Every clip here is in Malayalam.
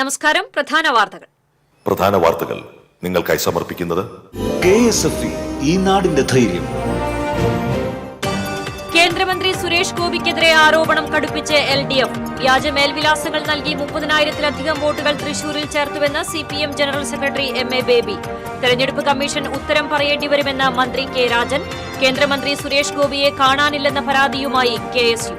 നമസ്കാരം. പ്രധാന വാർത്തകൾ നിങ്ങൾക്കായി സമർപ്പിക്കുന്നത് KSFE, ഈ നാടിന്റെ ധൈര്യം. കേന്ദ്രമന്ത്രി സുരേഷ് ഗോപിക്കെതിരെ ആരോപണം കടുപ്പിച്ച് LDF. വ്യാജ മേൽവിലാസങ്ങൾ നൽകി 30,000-ലധികം വോട്ടുകൾ തൃശൂരിൽ ചേർത്തുവെന്ന് CPM general secretary MA baby. തെരഞ്ഞെടുപ്പ് കമ്മീഷൻ ഉത്തരം പറയേണ്ടി വരുമെന്ന് മന്ത്രി K രാജൻ. കേന്ദ്രമന്ത്രി സുരേഷ് ഗോപിയെ കാണാനില്ലെന്ന പരാതിയുമായി KSU.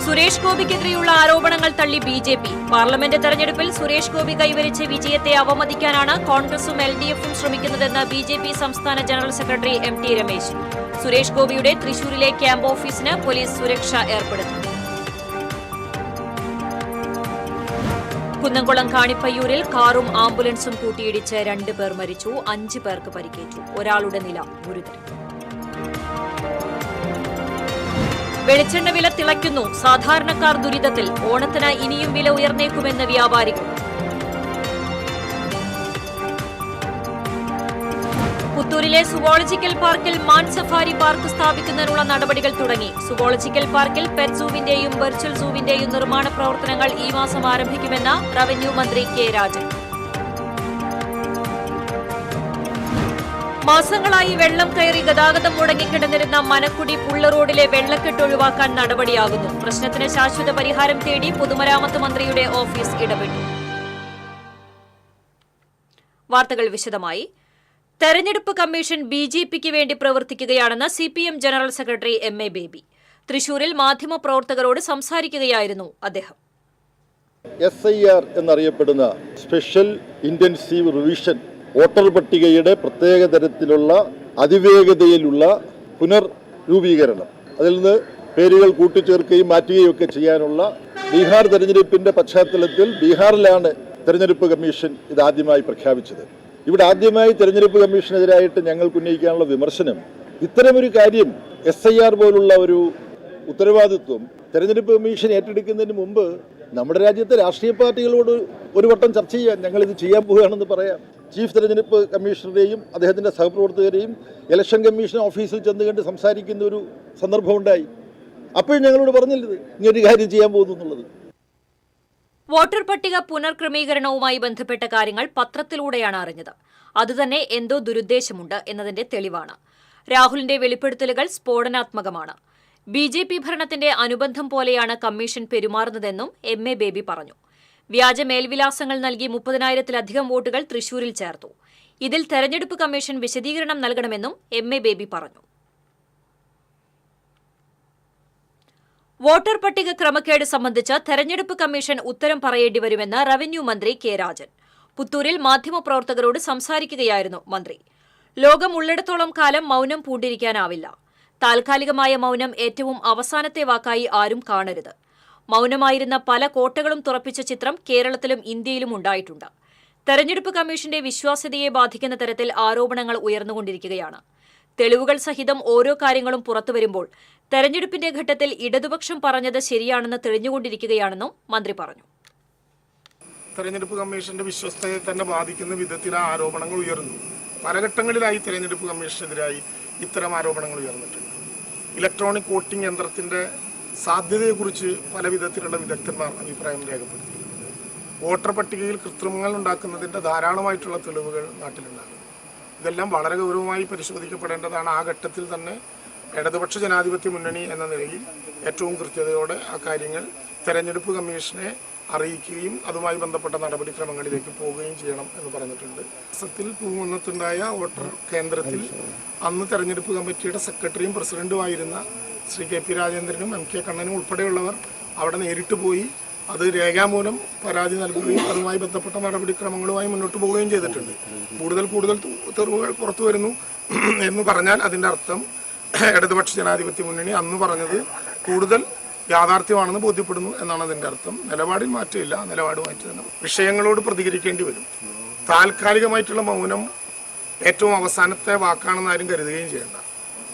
സുരേഷ് ഗോപിക്കെതിരെയുള്ള ആരോപണങ്ങൾ തള്ളി BJP. പാർലമെന്റ് തെരഞ്ഞെടുപ്പിൽ സുരേഷ് ഗോപി കൈവരിച്ച വിജയത്തെ അവമതിക്കാനാണ് കോൺഗ്രസും LDFും ശ്രമിക്കുന്നതെന്ന് BJP സംസ്ഥാന general secretary MT Ramesh. Suresh ഗോപിയുടെ തൃശൂരിലെ ക്യാമ്പ് ഓഫീസിന് പോലീസ് സുരക്ഷ ഏർപ്പെടുത്തി. കുന്നംകുളം കാണിപ്പയ്യൂരിൽ കാറും ആംബുലൻസും കൂട്ടിയിടിച്ച് 2 പേർ മരിച്ചു, 5 പേർക്ക് പരിക്കേറ്റു. ഒരാളുടെ നില ഗുരുതരം. വെളിച്ചെണ്ണ വില തിളയ്ക്കുന്നു, സാധാരണക്കാർ ദുരിതത്തിൽ. ഓണത്തിന് ഇനിയും വില ഉയർന്നേക്കുമെന്ന് വ്യാപാരികൾ. പുത്തൂരിലെ സുവോളജിക്കൽ പാർക്കിൽ മാൻ സഫാരി പാർക്ക് സ്ഥാപിക്കുന്നതിനുള്ള നടപടികൾ തുടങ്ങി. സുവോളജിക്കൽ പാർക്കിൽ പെറ്റ് സൂവിന്റെയും വെർച്വൽ സൂവിന്റെയും നിർമ്മാണ പ്രവർത്തനങ്ങൾ ഈ മാസം ആരംഭിക്കുമെന്ന് റവന്യൂ മന്ത്രി K രാജൻ. മാസങ്ങളായി വെള്ളം കയറി ഗതാഗതം മുടങ്ങിക്കിടന്നിരുന്ന മനക്കുടി പുള്ള റോഡിലെ വെള്ളക്കെട്ട് ഒഴിവാക്കാൻ നടപടിയാകുന്നു. പ്രശ്നത്തിന് ശാശ്വത പരിഹാരം തേടി പൊതുമരാമത്ത് മന്ത്രിയുടെ ഓഫീസ് ഇടപെട്ടു. വാർത്തകൾ വിശദമായി. തെരഞ്ഞെടുപ്പ് കമ്മീഷൻ BJPക്ക് വേണ്ടി പ്രവർത്തിക്കുകയാണെന്ന് CPM general secretary MA baby. തൃശൂരിൽ മാധ്യമപ്രവർത്തകരോട് സംസാരിക്കുകയായിരുന്നു അദ്ദേഹം. SIR എന്നറിയപ്പെടുന്ന സ്പെഷ്യൽ ഇന്റൻസീവ് റിവിഷൻ വോട്ടർ പട്ടികയുടെ പ്രത്യേക തരത്തിലുള്ള അതിവേഗതയിലുള്ള പുനർരൂപീകരണം, അതിൽ നിന്ന് പേരുകൾ കൂട്ടിച്ചേർക്കുകയും മാറ്റുകയും ഒക്കെ ചെയ്യാനുള്ള ബീഹാർ തെരഞ്ഞെടുപ്പിന്റെ പശ്ചാത്തലത്തിൽ ബീഹാറിലാണ് തെരഞ്ഞെടുപ്പ് കമ്മീഷൻ ഇതാദ്യമായി പ്രഖ്യാപിച്ചത്. ഇവിടെ ആദ്യമായി തെരഞ്ഞെടുപ്പ് കമ്മീഷനെതിരായിട്ട് ഞങ്ങൾക്ക് ഉന്നയിക്കാനുള്ള വിമർശനം, ഇത്തരമൊരു കാര്യം SIR പോലുള്ള ഒരു ഉത്തരവാദിത്വം തെരഞ്ഞെടുപ്പ് കമ്മീഷൻ ഏറ്റെടുക്കുന്നതിന് മുമ്പ് നമ്മുടെ രാജ്യത്തെ രാഷ്ട്രീയ പാർട്ടികളോട് ഒരു വട്ടം ചർച്ച ചെയ്യാൻ, ഞങ്ങളിത് ചെയ്യാൻ പോവുകയാണെന്ന് പറയാം. ചീഫ് തെരഞ്ഞെടുപ്പ് കമ്മീഷണറുടെയും അദ്ദേഹത്തിൻ്റെ സഹപ്രവർത്തകരെയും ഇലക്ഷൻ കമ്മീഷൻ ഓഫീസിൽ ചെന്ന് കണ്ട് സംസാരിക്കുന്ന ഒരു സന്ദർഭമുണ്ടായി. അപ്പോഴും ഞങ്ങളോട് പറഞ്ഞില്ലത് ഇങ്ങനൊരു കാര്യം ചെയ്യാൻ പോകുന്നു എന്നുള്ളത്. വോട്ടർ പട്ടിക പുനർക്രമീകരണവുമായി ബന്ധപ്പെട്ട കാര്യങ്ങൾ പത്രത്തിലൂടെയാണ് അറിഞ്ഞത്. അതുതന്നെ എന്തോ ദുരുദ്ദേശമുണ്ട് എന്നതിന്റെ തെളിവാണ്. രാഹുലിന്റെ വെളിപ്പെടുത്തലുകൾ സ്ഫോടനാത്മകമാണ്. BJP ഭരണത്തിന്റെ അനുബന്ധം പോലെയാണ് കമ്മീഷൻ പെരുമാറുന്നതെന്നും MA ബേബി പറഞ്ഞു. വ്യാജ മേൽവിലാസങ്ങൾ നൽകി 30,000-ലധികം വോട്ടുകൾ തൃശൂരിൽ ചേർത്തു. ഇതിൽ തെരഞ്ഞെടുപ്പ് കമ്മീഷൻ വിശദീകരണം നൽകണമെന്നും MA ബേബി പറഞ്ഞു. വോട്ടർ പട്ടിക ക്രമക്കേട് സംബന്ധിച്ച് തെരഞ്ഞെടുപ്പ് കമ്മീഷൻ ഉത്തരം പറയേണ്ടി വരുമെന്ന് റവന്യൂ മന്ത്രി K രാജൻ. പുത്തൂരിൽ മാധ്യമപ്രവർത്തകരോട് സംസാരിക്കുകയായിരുന്നു മന്ത്രി. ലോകം ഉള്ളിടത്തോളം കാലം മൗനം പൂണ്ടിരിക്കാനാവില്ല. താൽക്കാലികമായ മൗനം ഏറ്റവും അവസാനത്തെ വാക്കായി ആരും കാണരുത്. മൗനമായിരുന്ന പല കോട്ടകളും തുറപ്പിച്ച ചിത്രം കേരളത്തിലും ഇന്ത്യയിലും ഉണ്ടായിട്ടുണ്ട്. തെരഞ്ഞെടുപ്പ് കമ്മീഷന്റെ വിശ്വാസ്യതയെ ബാധിക്കുന്ന തരത്തിൽ ആരോപണങ്ങൾ ഉയർന്നുകൊണ്ടിരിക്കുകയാണ്. തെളിവുകൾ സഹിതം ഓരോ കാര്യങ്ങളും പുറത്തുവരുമ്പോൾ തെരഞ്ഞെടുപ്പിന്റെ ഘട്ടത്തിൽ ഇടതുപക്ഷം പറഞ്ഞത് ശരിയാണെന്ന് തെളിഞ്ഞുകൊണ്ടിരിക്കുകയാണെന്നും മന്ത്രി പറഞ്ഞു. തെരഞ്ഞെടുപ്പ് കമ്മീഷന്റെ വിശ്വസ്തയെ തന്നെ ബാധിക്കുന്ന വിധത്തിൽ ആരോപണങ്ങൾ ഉയർന്നു. പല ഘട്ടങ്ങളിലായി തെരഞ്ഞെടുപ്പ് കമ്മീഷനെതിരായി ഇത്തരം ആരോപണങ്ങൾ ഉയർന്നിട്ടുണ്ട്. ഇലക്ട്രോണിക് വോട്ടിംഗ് യന്ത്രത്തിന്റെ സാധ്യതയെക്കുറിച്ച് പല വിധത്തിലുള്ള വിദഗ്ധന്മാർ അഭിപ്രായം രേഖപ്പെടുത്തിയിട്ടുണ്ട്. വോട്ടർ പട്ടികയിൽ കൃത്രിമങ്ങൾ ഉണ്ടാക്കുന്നതിൻ്റെ ധാരാളമായിട്ടുള്ള തെളിവുകൾ നാട്ടിലുണ്ടാകും. ഇതെല്ലാം വളരെ ഗൗരവമായി പരിശോധിക്കപ്പെടേണ്ടതാണ്. ആ ഘട്ടത്തിൽ തന്നെ ഇടതുപക്ഷ ജനാധിപത്യ മുന്നണി എന്ന നിലയിൽ ഏറ്റവും കൃത്യതയോടെ ആ കാര്യങ്ങൾ തെരഞ്ഞെടുപ്പ് കമ്മീഷനെ അറിയിക്കുകയും അതുമായി ബന്ധപ്പെട്ട നടപടിക്രമങ്ങളിലേക്ക് പോവുകയും ചെയ്യണം എന്ന് പറഞ്ഞിട്ടുണ്ട്. മാസത്തിൽ പൂങ്കുന്നത്തുണ്ടായ വോട്ടർ കേന്ദ്രത്തിൽ അന്ന് തെരഞ്ഞെടുപ്പ് കമ്മിറ്റിയുടെ സെക്രട്ടറിയും പ്രസിഡന്റുമായിരുന്ന ശ്രീ KP രാജേന്ദ്രനും MK കണ്ണനും ഉൾപ്പെടെയുള്ളവർ അവിടെ നേരിട്ട് പോയി അത് രേഖാമൂലം പരാതി നൽകുകയും അതുമായി ബന്ധപ്പെട്ട നടപടിക്രമങ്ങളുമായി മുന്നോട്ട് പോവുകയും ചെയ്തിട്ടുണ്ട്. കൂടുതൽ തെളിവുകൾ പുറത്തു വരുന്നു എന്ന് പറഞ്ഞാൽ അതിൻ്റെ അർത്ഥം ഇടതുപക്ഷ ജനാധിപത്യ മുന്നണി അന്ന് പറഞ്ഞത് കൂടുതൽ യാഥാർത്ഥ്യമാണെന്ന് ബോധ്യപ്പെടുന്നു എന്നാണ് അതിൻ്റെ അർത്ഥം. നിലപാടിൽ മാറ്റമില്ല, നിലപാട് മാറ്റി തന്നെ വിഷയങ്ങളോട് പ്രതികരിക്കേണ്ടി വരും. താൽക്കാലികമായിട്ടുള്ള മൗനം ഏറ്റവും അവസാനത്തെ വാക്കാണെന്ന് ആരും കരുതുകയും ചെയ്യേണ്ട.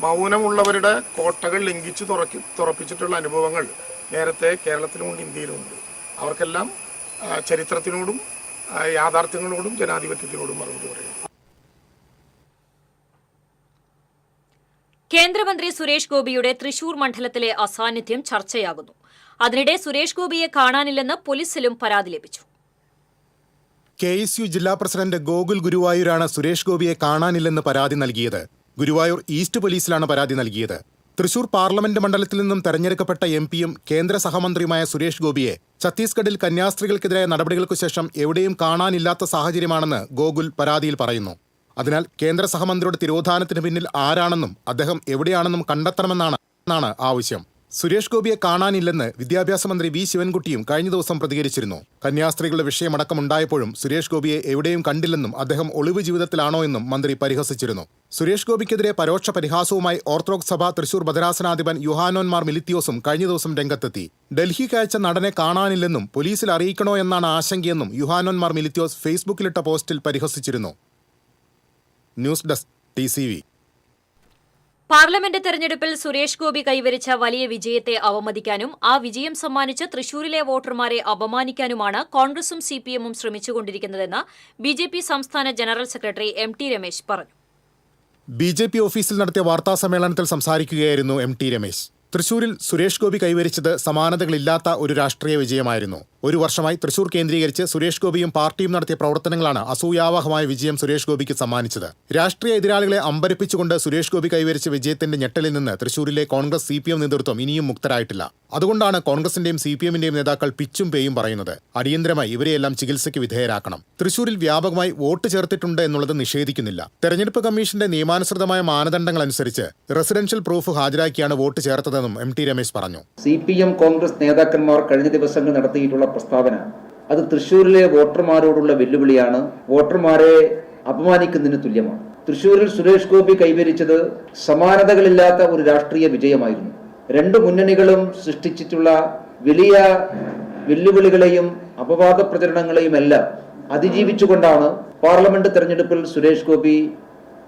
മൗനമുള്ളവരുടെ കോട്ടകൾ ലംഘിച്ച് തുറപ്പിച്ചിട്ടുള്ള അനുഭവങ്ങൾ നേരത്തെ കേരളത്തിലുമുണ്ട്, ഇന്ത്യയിലുമുണ്ട്. അവർക്കെല്ലാം ചരിത്രത്തിനോടും യാഥാർത്ഥ്യങ്ങളോടും ജനാധിപത്യത്തിനോടും മറുപടി പറയും. കേന്ദ്രമന്ത്രി സുരേഷ് ഗോപിയുടെ തൃശൂർ മണ്ഡലത്തിലെ അസാന്നിധ്യം ചർച്ചയാകുന്നു. അതിനിടെ സുരേഷ് ഗോപിയെ കാണാനില്ലെന്ന് പോലീസിലും പരാതി ലഭിച്ചു. KSU ജില്ലാ പ്രസിഡന്റ് ഗോകുൽ ഗുരുവായൂരാണ് സുരേഷ് ഗോപിയെ കാണാനില്ലെന്ന് പരാതി നൽകിയത്. ഗുരുവായൂർ ഈസ്റ്റ് പോലീസിലാണ് പരാതി നൽകിയത്. തൃശൂർ പാർലമെന്റ് മണ്ഡലത്തിൽ നിന്നും തെരഞ്ഞെടുക്കപ്പെട്ട MP-യും കേന്ദ്ര സഹമന്ത്രിയുമായ സുരേഷ് ഗോപിയെ ഛത്തീസ്ഗഡിൽ കന്യാസ്ത്രീകൾക്കെതിരായ നടപടികൾക്കു ശേഷം എവിടെയും കാണാനില്ലാത്ത സാഹചര്യമാണെന്ന് ഗോകുൽ പരാതിയിൽ പറയുന്നു. അതിനാൽ കേന്ദ്ര സഹമന്ത്രിയുടെ തിരോധാനത്തിന് പിന്നിൽ ആരാണെന്നും അദ്ദേഹം എവിടെയാണെന്നും കണ്ടെത്തണമെന്നാണ് ആവശ്യം. സുരേഷ് ഗോപിയെ കാണാനില്ലെന്ന് വിദ്യാഭ്യാസ മന്ത്രി V. ശിവൻകുട്ടിയും കഴിഞ്ഞ ദിവസം പ്രതികരിച്ചിരുന്നു. കന്യാസ്ത്രീകളുടെ വിഷയമടക്കമുണ്ടായപ്പോഴും സുരേഷ് ഗോപിയെ എവിടെയും കണ്ടില്ലെന്നും അദ്ദേഹം ഒളിവ് ജീവിതത്തിലാണോ എന്നും മന്ത്രി പരിഹസിച്ചിരുന്നു. സുരേഷ് ഗോപിക്കെതിരെ പരോക്ഷ പരിഹാസവുമായി ഓർത്തഡോക്സ് സഭ തൃശൂർ ഭദ്രാസനാധിപൻ യുഹാനോൻ മാർ മിലിത്തിയോസും കഴിഞ്ഞ ദിവസം രംഗത്തെത്തി. ഡൽഹിക്ക് അയച്ച നടനെ കാണാനില്ലെന്നും പോലീസിൽ അറിയിക്കണോ എന്നാണ് ആശങ്കയെന്നും യുഹാനോൻ മാർ മിലിത്തിയോസ് ഫേസ്ബുക്കിലിട്ട പോസ്റ്റിൽ പരിഹസിച്ചിരുന്നു. News desk TCV. പാർലമെന്റ് തെരഞ്ഞെടുപ്പിൽ സുരേഷ് ഗോപി കൈവരിച്ച വലിയ വിജയത്തെ അവമതിക്കാനും ആ വിജയം സമ്മാനിച്ച് തൃശൂരിലെ വോട്ടർമാരെ അപമാനിക്കാനുമാണ് കോൺഗ്രസും CPM-ഉം ശ്രമിച്ചുകൊണ്ടിരിക്കുന്നതെന്ന് BJP സംസ്ഥാന ജനറൽ സെക്രട്ടറി MT രമേശ് പറഞ്ഞു. BJP ഓഫീസിൽ നടത്തിയ വാർത്താസമ്മേളനത്തിൽ സംസാരിക്കുകയായിരുന്നു MT രമേശ്. തൃശൂരിൽ സുരേഷ് ഗോപി കൈവരിച്ചത് സമാനതകളില്ലാത്ത ഒരു രാഷ്ട്രീയ വിജയമായിരുന്നു. ഒരു വർഷമായി തൃശൂർ കേന്ദ്രീകരിച്ച് സുരേഷ് ഗോപിയും പാർട്ടിയും നടത്തിയ പ്രവർത്തനങ്ങളാണ് അസൂയാവഹമായ വിജയം സുരേഷ് ഗോപിക്ക് സമ്മാനിച്ചത്. രാഷ്ട്രീയ എതിരാളികളെ അമ്പരപ്പിച്ചുകൊണ്ട് സുരേഷ് ഗോപി കൈവരിച്ച വിജയത്തിന്റെ ഞെട്ടലിൽ നിന്ന് തൃശൂരിലെ കോൺഗ്രസ് CPM നേതൃത്വം ഇനിയും മുക്തരായിട്ടില്ല. അതുകൊണ്ടാണ് കോൺഗ്രസിന്റെയും CPM-ന്റെയും നേതാക്കൾ പിച്ചും പേയും പറയുന്നത്. അടിയന്തരമായി ഇവരെയെല്ലാം ചികിത്സയ്ക്ക് വിധേയരാക്കണം. തൃശൂരിൽ വ്യാപകമായി വോട്ട് ചേർത്തിട്ടുണ്ട് എന്നുള്ളത് നിഷേധിക്കുന്നില്ല. തെരഞ്ഞെടുപ്പ് കമ്മീഷന്റെ നിയമാനുസൃതമായ മാനദണ്ഡങ്ങൾ അനുസരിച്ച് റെസിഡൻഷ്യൽ പ്രൂഫ് ഹാജരാക്കിയാണ് വോട്ട് ചേർത്തതെന്നും MT രമേശ് പറഞ്ഞു. CPM കോൺഗ്രസ് നേതാക്കന്മാർ കഴിഞ്ഞ ദിവസങ്ങൾ നടത്തിയിട്ടുള്ള പ്രസ്താവന അത് തൃശൂരിലെ വോട്ടർമാരോടുള്ള വെല്ലുവിളിയാണ്. വോട്ടർമാരെ അപമാനിക്കുന്നതിന് തുല്യമാണ്. തൃശൂരിൽ സുരേഷ് ഗോപി കൈവരിച്ചത് സമാനതകളില്ലാത്ത ഒരു രാഷ്ട്രീയ വിജയമായിരുന്നു. രണ്ട് മുന്നണികളും സൃഷ്ടിച്ചിട്ടുള്ള വലിയ വെല്ലുവിളികളെയും അപവാദ പ്രചരണങ്ങളെയും എല്ലാം അതിജീവിച്ചുകൊണ്ടാണ് പാർലമെന്റ് തെരഞ്ഞെടുപ്പിൽ സുരേഷ് ഗോപി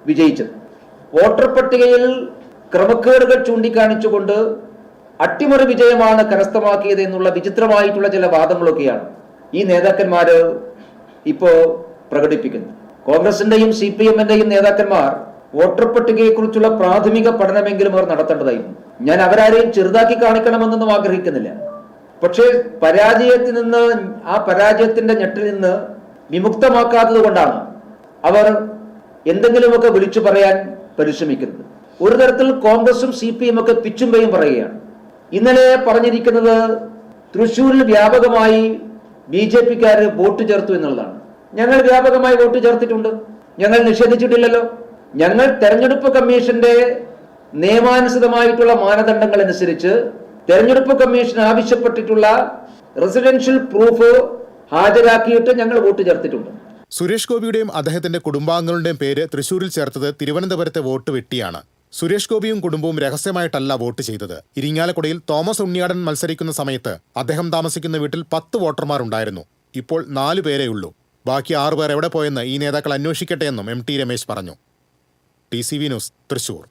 വിജയിച്ചത്. വോട്ടർ പട്ടികയിൽ ക്രമക്കേടുകൾ ചൂണ്ടിക്കാണിച്ചുകൊണ്ട് അട്ടിമറി വിജയമാണ് കരസ്ഥമാക്കിയത് എന്നുള്ള വിചിത്രമായിട്ടുള്ള ചില വാദങ്ങളൊക്കെയാണ് ഈ നേതാക്കന്മാര് ഇപ്പോ പ്രകടിപ്പിക്കുന്നത്. കോൺഗ്രസിന്റെയും CPM-ന്റെയും നേതാക്കന്മാർ വോട്ടർ പട്ടികയെക്കുറിച്ചുള്ള പ്രാഥമിക പഠനമെങ്കിലും അവർ നടത്തേണ്ടതായിരുന്നു. ഞാൻ അവരാരെയും ചെറുതാക്കി കാണിക്കണമെന്നൊന്നും ആഗ്രഹിക്കുന്നില്ല. പക്ഷേ പരാജയത്തിൽ നിന്ന്, ആ പരാജയത്തിന്റെ ഞെട്ടിൽ നിന്ന് വിമുക്തമാക്കാത്തത് കൊണ്ടാണ് അവർ എന്തെങ്കിലുമൊക്കെ വിളിച്ചു പറയാൻ പരിശ്രമിക്കുന്നത്. ഒരു തരത്തിൽ കോൺഗ്രസും CPM-ഒക്കെ പിച്ചുമ്പയും പറയുകയാണ്. ഇന്നലെ പറഞ്ഞിരിക്കുന്നത് തൃശ്ശൂരിൽ വ്യാപകമായി BJP-ക്കാര് വോട്ട് ചേർത്തു എന്നുള്ളതാണ്. ഞങ്ങൾ വ്യാപകമായി വോട്ട് ചേർത്തിട്ടുണ്ട്, ഞങ്ങൾ നിഷേധിച്ചിട്ടില്ലല്ലോ. ഞങ്ങൾ തെരഞ്ഞെടുപ്പ് കമ്മീഷന്റെ നിയമാനുസൃതമായിട്ടുള്ള മാനദണ്ഡങ്ങൾ അനുസരിച്ച് തെരഞ്ഞെടുപ്പ് കമ്മീഷൻ ആവശ്യപ്പെട്ടിട്ടുള്ള റെസിഡൻഷ്യൽ പ്രൂഫ് ഹാജരാക്കിയിട്ട് ഞങ്ങൾ വോട്ട് ചേർത്തിട്ടുണ്ട്. സുരേഷ് ഗോപിയുടെയും അദ്ദേഹത്തിന്റെ കുടുംബാംഗങ്ങളുടെയും പേര് തൃശൂരിൽ ചേർത്തത് തിരുവനന്തപുരത്തെ വോട്ട് വെട്ടിയാണ്. സുരേഷ് ഗോപിയും കുടുംബവും രഹസ്യമായിട്ടല്ല വോട്ട് ചെയ്തത്. ഇരിങ്ങാലക്കുടയിൽ തോമസ് ഉണ്ണിയാടൻ മത്സരിക്കുന്ന സമയത്ത് അദ്ദേഹം താമസിക്കുന്ന വീട്ടിൽ 10 വോട്ടർമാരുണ്ടായിരുന്നു. ഇപ്പോൾ 4 പേരേയുള്ളൂ. ബാക്കി 6 പേർ എവിടെ പോയെന്ന് ഈ നേതാക്കൾ അന്വേഷിക്കട്ടെ എന്നും MT രമേശ് പറഞ്ഞു. TCV news, Thrissur.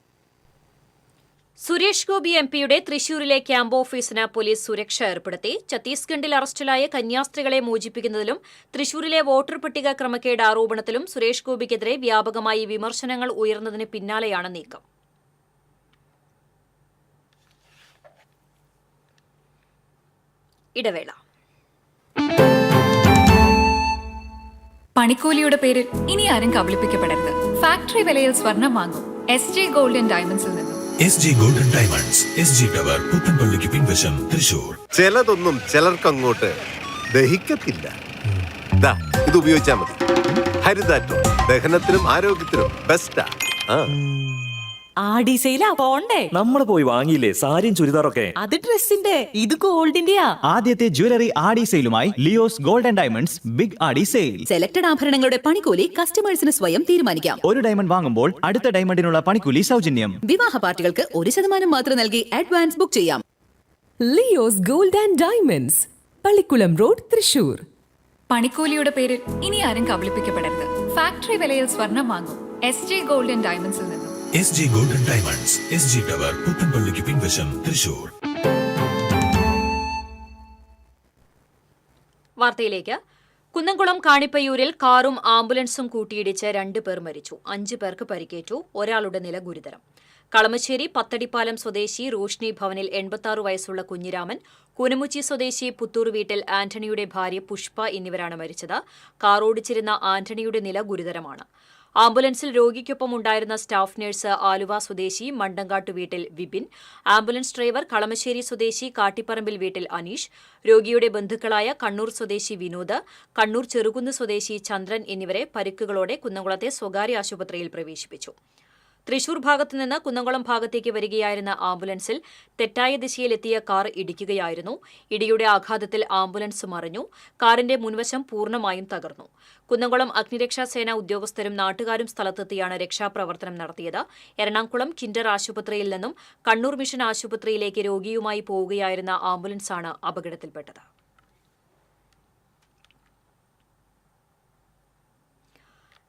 സുരേഷ് ഗോപി MP-യുടെ തൃശൂരിലെ ക്യാമ്പ് ഓഫീസിന് പോലീസ് സുരക്ഷ ഏർപ്പെടുത്തി. ഛത്തീസ്ഗഡിൽ അറസ്റ്റിലായ കന്യാസ്ത്രീകളെ മോചിപ്പിക്കുന്നതിലും തൃശൂരിലെ വോട്ടർ പട്ടിക ക്രമക്കേട് ആരോപണത്തിലും സുരേഷ് ഗോപിക്കെതിരെ വ്യാപകമായി വിമർശനങ്ങൾ ഉയർന്നതിന് പിന്നാലെയാണ് നീക്കം. ഇടവേള. പണിക്കൂലിയുടെ പേരിൽ ഇനി ആരും കബളിപ്പിക്കപ്പെടരുത്. ഫാക്ടറി വിലയിൽ സ്വർണം വാങ്ങും SJ ഗോൾഡ് ആൻഡ് ഡയമണ്ട്സിൽ നിന്നും. SJ gold and diamonds, SG tower, പുത്തൻപള്ളിക്ക് പിൻവശം, തൃശൂർ. ചിലതൊന്നും ചിലർക്ക് അങ്ങോട്ട് ദഹിക്കത്തില്ല. ഇത് ഉപയോഗിച്ചാൽ മതി. ഹരിതാറ്റോ ദഹനത്തിനും ആരോഗ്യത്തിനും ബെസ്റ്റാ. ആഡിസയിലാ പോണ്ടേ? നമ്മൾ പോയി വാങ്ങിയില്ലേ സാരിയും ചുരിദാറൊക്കെ? അത് ഡ്രസ്സിന്റെ, ഇത് ഗോൾഡിന്റെയാ. ആദ്യത്തെ ജ്വല്ലറി ആഡി സെയിലുമായി Leo's gold and diamonds big Aadi sale. Selected ആഭരണങ്ങളുടെ പണിക്കൂലി കസ്റ്റമേഴ്സിന് സ്വയം തീരുമാനിക്കാം. ഒരു ഡയമണ്ട് വാങ്ങുമ്പോൾ അടുത്ത ഡയമണ്ടിനുള്ള പണിക്കൂലി സൗജന്യം. വിവാഹ പാർട്ടികൾക്ക് 1% മാത്രം നൽകി അഡ്വാൻസ് ബുക്ക് ചെയ്യാം. Leo's gold and diamonds, Pallikkulam road, Thrissur. പണിക്കൂലിയുടെ പേരിൽ ഇനി ആരും കബളിപ്പിക്കപ്പെടരുത്. ഫാക്ടറി വിലയിൽ സ്വർണം വാങ്ങും SJ ഗോൾഡ് ആൻഡ് ഡയമണ്ട്സിൽ നിന്നും. SJ gold and diamonds, SG tower, പുത്തൻപള്ളിക്ക് പിൻവശം, തൃശൂർ. വാർത്തയിലേക്ക്. കുന്നംകുളം കാണിപ്പയ്യൂരിൽ കാറും ആംബുലൻസും കൂട്ടിയിടിച്ച് 2 പേർ മരിച്ചു. 5 പേർക്ക് പരിക്കേറ്റു. ഒരാളുടെ നില ഗുരുതരം. കളമശ്ശേരി പത്തടിപ്പാലം സ്വദേശി റോഷ്നി ഭവനിൽ 86 വയസ്സുള്ള കുഞ്ഞിരാമൻ, കൂനമുച്ചി സ്വദേശി പുത്തൂർ വീട്ടിൽ ആന്റണിയുടെ ഭാര്യ പുഷ്പ എന്നിവരാണ് മരിച്ചത്. കാർ ഓടിച്ചിരുന്ന ആന്റണിയുടെ നില ഗുരുതരമാണ്. ആംബുലൻസിൽ രോഗിക്കൊപ്പം ഉണ്ടായിരുന്ന സ്റ്റാഫ് നഴ്സ് ആലുവ സ്വദേശി മണ്ടങ്കാട്ടു വീട്ടിൽ വിപിൻ, ആംബുലൻസ് ഡ്രൈവർ കളമശ്ശേരി സ്വദേശി കാട്ടിപ്പറമ്പിൽ വീട്ടിൽ അനീഷ്, രോഗിയുടെ ബന്ധുക്കളായ കണ്ണൂർ സ്വദേശി വിനോദ്, കണ്ണൂർ ചെറുകുന്ന് സ്വദേശി ചന്ദ്രൻ എന്നിവരെ പരിക്കുകളോടെ കുന്നംകുളത്തെ സ്വകാര്യ ആശുപത്രിയിൽ പ്രവേശിപ്പിച്ചു. തൃശൂർ ഭാഗത്തുനിന്ന് കുന്നംകുളം ഭാഗത്തേക്ക് വരികയായിരുന്ന ആംബുലൻസിൽ തെറ്റായ ദിശയിലെത്തിയ കാർ ഇടിക്കുകയായിരുന്നു. ഇടിയുടെ ആഘാതത്തിൽ ആംബുലൻസ് മറിഞ്ഞു. കാറിന്റെ മുൻവശം പൂർണ്ണമായും തകർന്നു. കുന്നംകുളം അഗ്നിരക്ഷാസേന ഉദ്യോഗസ്ഥരും നാട്ടുകാരും സ്ഥലത്തെത്തിയാണ് രക്ഷാപ്രവർത്തനം നടത്തിയത്. എറണാകുളം കിൻഡർ ആശുപത്രിയിൽ നിന്നും കണ്ണൂർ മിഷൻ ആശുപത്രിയിലേക്ക് രോഗിയുമായി പോവുകയായിരുന്ന ആംബുലൻസാണ് അപകടത്തിൽപ്പെട്ടത്.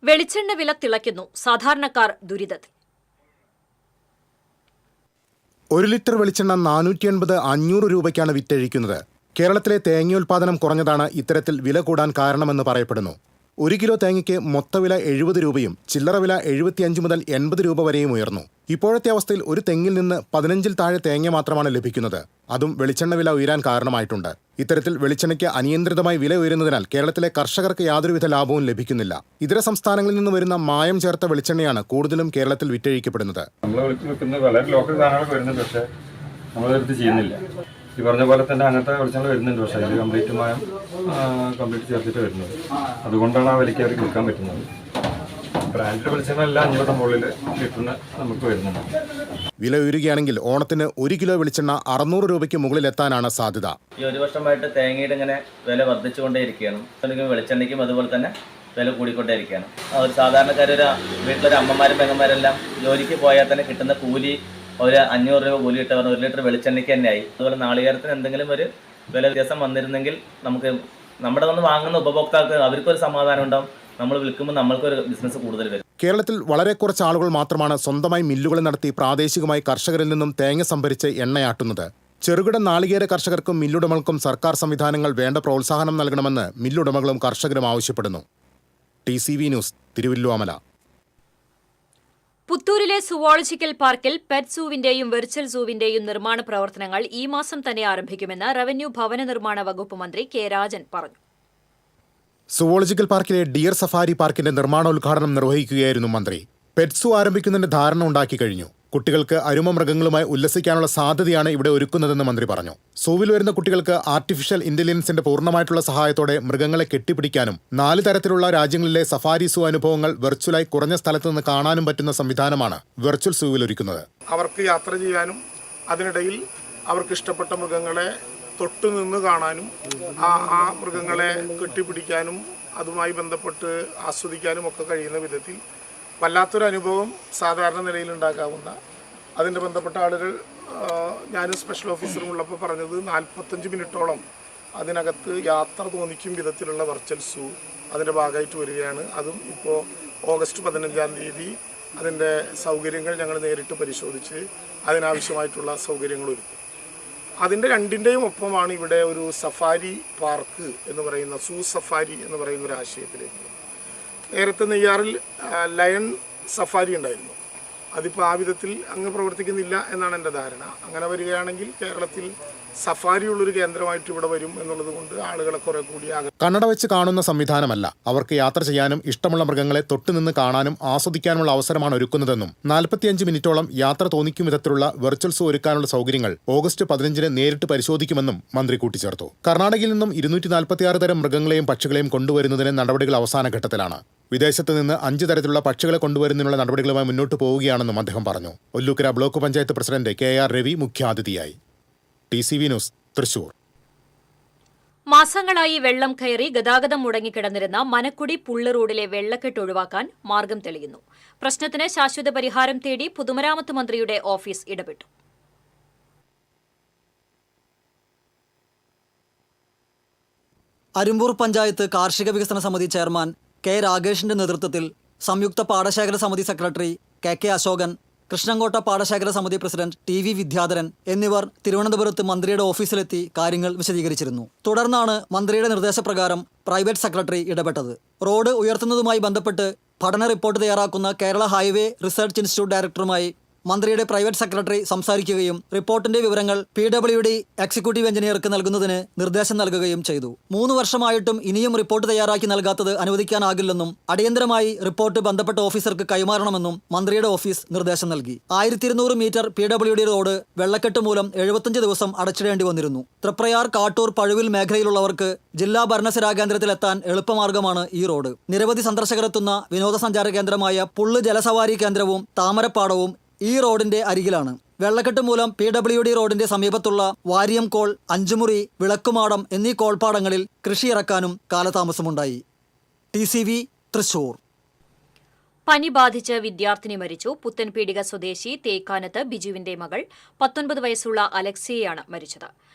വെളിച്ചെണ്ണ വില തിളയ്ക്കുന്നു. സാധാരണക്കാർ ദുരിതത്തിൽ. 1 ലിറ്റർ വെളിച്ചെണ്ണ 480-500 രൂപയ്ക്കാണ് വിറ്റഴിക്കുന്നത്. കേരളത്തിലെ തേങ്ങയോൽപാദനം കുറഞ്ഞതാണ് ഇത്തരത്തിൽ വില കൂടാൻ കാരണമെന്ന് പറയപ്പെടുന്നു. 1 കിലോ തേങ്ങയ്ക്ക് മൊത്തവില 70 രൂപയും ചില്ലറ വില 75 മുതൽ 80 രൂപ വരെയും ഉയർന്നു. ഇപ്പോഴത്തെ അവസ്ഥയിൽ ഒരു തെങ്ങിൽ നിന്ന് 15-ൽ താഴെ തേങ്ങ മാത്രമാണ് ലഭിക്കുന്നത്. അതും വെളിച്ചെണ്ണ വില ഉയരാൻ കാരണമായിട്ടുണ്ട്. ഇത്തരത്തിൽ വെളിച്ചെണ്ണയ്ക്ക് അനിയന്ത്രിതമായി വില ഉയരുന്നതിനാൽ കേരളത്തിലെ കർഷകർക്ക് യാതൊരുവിധ ലാഭവും ലഭിക്കുന്നില്ല. ഇതര സംസ്ഥാനങ്ങളിൽ നിന്ന് വരുന്ന മായം ചേർത്ത വെളിച്ചെണ്ണയാണ് കൂടുതലും കേരളത്തിൽ വിറ്റഴിക്കപ്പെടുന്നത്. വളരെ ലോക്കൽ സാധനങ്ങൾ വരുന്നുണ്ട്, പക്ഷേ നമ്മളെടുത്ത് ചെയ്യുന്നില്ല. ഈ പറഞ്ഞ പോലെ തന്നെ അങ്ങനത്തെ വെളിച്ചെണ്ണ വരുന്നുണ്ട്, പക്ഷേ അതിൽ കംപ്ലീറ്റ് ചേർത്തിട്ട് വരുന്നത്. അതുകൊണ്ടാണ് ആ വിലയ്ക്ക് അവർക്ക് വിൽക്കാൻ പറ്റുന്നത്. ബ്രാൻഡ് വെളിച്ചെണ്ണ എല്ലാം 500 മുകളിൽ ലിറ്ററിന് നമുക്ക് വരുന്നുണ്ട്. വില ഉയരുകയാണെങ്കിൽ ഓണത്തിന് 1 കിലോ വെളിച്ചെണ്ണ 600 രൂപയ്ക്ക് മുകളിലെത്താനാണ് സാധ്യത. ഈ 1 വർഷമായിട്ട് തേങ്ങയുടെ ഇങ്ങനെ വില വർദ്ധിച്ചുകൊണ്ടേയിരിക്കുകയാണ്. വെളിച്ചെണ്ണയ്ക്കും അതുപോലെ തന്നെ വില കൂടിക്കൊണ്ടേയിരിക്കുകയാണ്. ഒരു സാധാരണക്കാരൊരു വീട്ടിലൊരു അമ്മമാരും പെങ്ങന്മാരെല്ലാം ജോലിക്ക് പോയാൽ തന്നെ കിട്ടുന്ന കൂലി ഒരു 500 രൂപ കൂലി ഇട്ടവർ 1 ലിറ്റർ വെളിച്ചെണ്ണയ്ക്ക് തന്നെയായി. അതുപോലെ നാളികേരത്തിന് എന്തെങ്കിലും ഒരു വില വ്യത്യാസം വന്നിരുന്നെങ്കിൽ നമുക്ക് നമ്മുടെ വന്ന് വാങ്ങുന്ന ഉപഭോക്താക്കൾക്ക് അവർക്കൊരു സമാധാനം ഉണ്ടാവും. നമ്മൾ വിൽക്കുമ്പോൾ നമ്മൾക്കൊരു ബിസിനസ് കൂടുതൽ വരും. കേരളത്തിൽ വളരെ കുറച്ച് ആളുകൾ മാത്രമാണ് സ്വന്തമായി മില്ലുകൾ നടത്തി പ്രാദേശികമായി കർഷകരിൽ നിന്നും തേങ്ങ സംഭരിച്ച് എണ്ണയാട്ടുന്നത്. ചെറുകിട നാളികേര കർഷകർക്കും മില്ലുടമകൾക്കും സർക്കാർ സംവിധാനങ്ങൾ വേണ്ട പ്രോത്സാഹനം നൽകണമെന്ന് മില്ലുടമകളും കർഷകരും ആവശ്യപ്പെടുന്നു. TCV news, Thiruvilwamala. പുത്തൂരിലെ സുവോളജിക്കൽ പാർക്കിൽ പെറ്റ് സൂവിന്റെയും വെർച്വൽ സൂവിന്റെയും നിർമ്മാണ പ്രവർത്തനങ്ങൾ ഈ മാസം തന്നെ ആരംഭിക്കുമെന്ന് റവന്യൂ ഭവന നിർമ്മാണ വകുപ്പ് മന്ത്രി കെ രാജൻ പറഞ്ഞു. സുവോളജിക്കൽ പാർക്കിലെ ഡിയർ സഫാരി പാർക്കിന്റെ നിർമ്മാണോദ്ഘാടനം നിർവഹിക്കുകയായിരുന്നു മന്ത്രി. പെറ്റ് സൂ ആരംഭിക്കുന്നതിന്റെ ധാരണ ഉണ്ടാക്കി കഴിഞ്ഞു. കുട്ടികൾക്ക് അരുമ മൃഗങ്ങളുമായി ഉല്ലസിക്കാനുള്ള സാധ്യതയാണ് ഇവിടെ ഒരുക്കുന്നതെന്ന് മന്ത്രി പറഞ്ഞു. സൂവിൽ വരുന്ന കുട്ടികൾക്ക് ആർട്ടിഫിഷ്യൽ ഇന്റലിജൻസിന്റെ പൂർണ്ണമായിട്ടുള്ള സഹായത്തോടെ മൃഗങ്ങളെ കെട്ടിപ്പിടിക്കാനും 4 തരത്തിലുള്ള രാജ്യങ്ങളിലെ സഫാരി സൂ അനുഭവങ്ങൾ വെർച്വലായി കുറഞ്ഞ സ്ഥലത്ത് നിന്ന് കാണാനും പറ്റുന്ന സംവിധാനമാണ് വെർച്വൽ സൂവിൽ ഒരുക്കുന്നത്. അവർക്ക് യാത്ര ചെയ്യാനും അതിനിടയിൽ അവർക്ക് ഇഷ്ടപ്പെട്ട മൃഗങ്ങളെ തൊട്ടുനിന്ന് കാണാനും ആ മൃഗങ്ങളെ കെട്ടിപ്പിടിക്കാനും അതുമായി ബന്ധപ്പെട്ട് ആസ്വദിക്കാനും ഒക്കെ കഴിയുന്ന വിധത്തിൽ വല്ലാത്തൊരു അനുഭവം സാധാരണ നിലയിൽ ഉണ്ടാക്കാവുന്ന, അതിൻ്റെ ബന്ധപ്പെട്ട ആളുകൾ ഞാനും സ്പെഷ്യൽ ഓഫീസറും ഉള്ളപ്പോൾ പറഞ്ഞത് 45 മിനിറ്റോളം അതിനകത്ത് യാത്ര തോന്നിക്കും വിധത്തിലുള്ള വെർച്വൽ സൂ അതിൻ്റെ ഭാഗമായിട്ട് വരികയാണ്. അതും ഇപ്പോൾ ഓഗസ്റ്റ് 15-ാം തീയതി അതിൻ്റെ സൗകര്യങ്ങൾ ഞങ്ങൾ നേരിട്ട് പരിശോധിച്ച് അതിനാവശ്യമായിട്ടുള്ള സൗകര്യങ്ങൾ ഒരുക്കും. അതിൻ്റെ രണ്ടിൻ്റെയും ഒപ്പമാണ് ഇവിടെ ഒരു സഫാരി പാർക്ക് എന്ന് പറയുന്ന സൂ സഫാരി എന്ന് പറയുന്ന ഒരു ആശയത്തിലേക്ക്. നേരത്തെ നെയ്യാറിൽ ലയൺ സഫാരി ഉണ്ടായിരുന്നു. അതിപ്പോൾ ആ വിധത്തിൽ അങ്ങ് പ്രവർത്തിക്കുന്നില്ല എന്നാണ് എൻ്റെ ധാരണ. അങ്ങനെ വരികയാണെങ്കിൽ കേരളത്തിൽ സഫാരിയുള്ളൊരു കേന്ദ്രമായിട്ട് ഇവിടെ വരും എന്നുള്ളത് കൊണ്ട് ആളുകളെ കുറെ കൂടി കണ്ണട വെച്ച് കാണുന്ന സംവിധാനമല്ല, അവർക്ക് യാത്ര ചെയ്യാനും ഇഷ്ടമുള്ള മൃഗങ്ങളെ തൊട്ടുനിന്ന് കാണാനും ആസ്വദിക്കാനുള്ള അവസരമാണ് ഒരുക്കുന്നതെന്നും 45 മിനിറ്റോളം യാത്ര തോന്നിക്കും വിധത്തിലുള്ള വെർച്വൽ സൂ ഒരുക്കാനുള്ള സൗകര്യങ്ങൾ ഓഗസ്റ്റ് 15-ന് നേരിട്ട് പരിശോധിക്കുമെന്നും മന്ത്രി കൂട്ടിച്ചേർത്തു. കർണാടകയിൽ നിന്നും 246 തരം മൃഗങ്ങളെയും പക്ഷികളെയും കൊണ്ടുവരുന്നതിന് നടപടികൾ അവസാന ഘട്ടത്തിലാണ്. വിദേശത്ത് നിന്ന് 5 തരത്തിലുള്ള പക്ഷികളെ കൊണ്ടുവരുന്നതിനുള്ള നടപടികളുമായി മുന്നോട്ട് പോവുകയാണെന്നും അദ്ദേഹം പറഞ്ഞു. Ollukkara block panchayat president KR Ravi മുഖ്യാതിഥിയായി. TCV news, Thrissur. മാസങ്ങളായി വെള്ളം കയറി ഗതാഗതം മുടങ്ങിക്കിടന്നിരുന്ന മനക്കുടി പുള്ള് റോഡിലെ വെള്ളക്കെട്ട് ഒഴിവാക്കാൻ മാർഗം തെളിയുന്നു. പ്രശ്നത്തിന് ശാശ്വത പരിഹാരം തേടി പൊതുമരാമത്ത് മന്ത്രിയുടെ ഓഫീസ് ഇടപെട്ടു. അരുമ്പൂർ പഞ്ചായത്ത് കാർഷിക വികസന സമിതി ചെയർമാൻ കെ രാഗേഷിന്റെ നേതൃത്വത്തിൽ സംയുക്ത പാടശേഖര സമിതി സെക്രട്ടറി KK അശോകൻ, കൃഷ്ണങ്കോട്ട പാടശേഖര സമിതി പ്രസിഡന്റ് TV വിദ്യാധരൻ എന്നിവർ തിരുവനന്തപുരത്ത് മന്ത്രിയുടെ ഓഫീസിലെത്തി കാര്യങ്ങൾ വിശദീകരിച്ചിരുന്നു. തുടർന്നാണ് മന്ത്രിയുടെ നിർദ്ദേശപ്രകാരം പ്രൈവറ്റ് സെക്രട്ടറി ഇടപെട്ടത്. റോഡ് ഉയർത്തുന്നതുമായി ബന്ധപ്പെട്ട് പഠന റിപ്പോർട്ട് തയ്യാറാക്കുന്ന കേരള ഹൈവേ റിസർച്ച് ഇൻസ്റ്റിറ്റ്യൂട്ട് ഡയറക്ടറുമായി മന്ത്രിയുടെ പ്രൈവറ്റ് സെക്രട്ടറി സംസാരിക്കുകയും റിപ്പോർട്ടിന്റെ വിവരങ്ങൾ PWD എക്സിക്യൂട്ടീവ് എഞ്ചിനീയർക്ക് നൽകുന്നതിന് നിർദ്ദേശം നൽകുകയും ചെയ്തു. 3 വർഷമായിട്ടും ഇനിയും റിപ്പോർട്ട് തയ്യാറാക്കി നൽകാത്തത് അനുവദിക്കാനാകില്ലെന്നും അടിയന്തരമായി റിപ്പോർട്ട് ബന്ധപ്പെട്ട ഓഫീസർക്ക് കൈമാറണമെന്നും മന്ത്രിയുടെ ഓഫീസ് നിർദ്ദേശം നൽകി. 1200 മീറ്റർ PWD റോഡ് വെള്ളക്കെട്ട് മൂലം 75 ദിവസം അടച്ചിടേണ്ടി വന്നിരുന്നു. തൃപ്രയാർ, കാട്ടൂർ, പഴുവിൽ മേഖലയിലുള്ളവർക്ക് ജില്ലാ ഭരണസിരാ കേന്ദ്രത്തിലെത്താൻ എളുപ്പമാർഗമാണ് ഈ റോഡ്. നിരവധി സന്ദർശകരെത്തുന്ന വിനോദസഞ്ചാര കേന്ദ്രമായ പുള്ള് ജലസവാരി കേന്ദ്രവും താമരപ്പാടവും ഈ റോഡിന്റെ അരികിലാണ്. വെള്ളക്കെട്ട് മൂലം PWD റോഡിന്റെ സമീപത്തുള്ള വാരിയം കോൾ, അഞ്ചുമുറി, വിളക്കുമാടം എന്നീ കോൾപ്പാടങ്ങളിൽ കൃഷി ഇറക്കാനും കാലതാമസമുണ്ടായി. TCV തൃശൂർ. പനി ബാധിച്ച് വിദ്യാർത്ഥിനി മരിച്ചു. പുത്തൻപീടിക സ്വദേശി തേക്കാനത്ത് ബിജുവിന്റെ മകൾ 19 വയസ്സുള്ള അലക്സിയയാണ് മരിച്ചത്.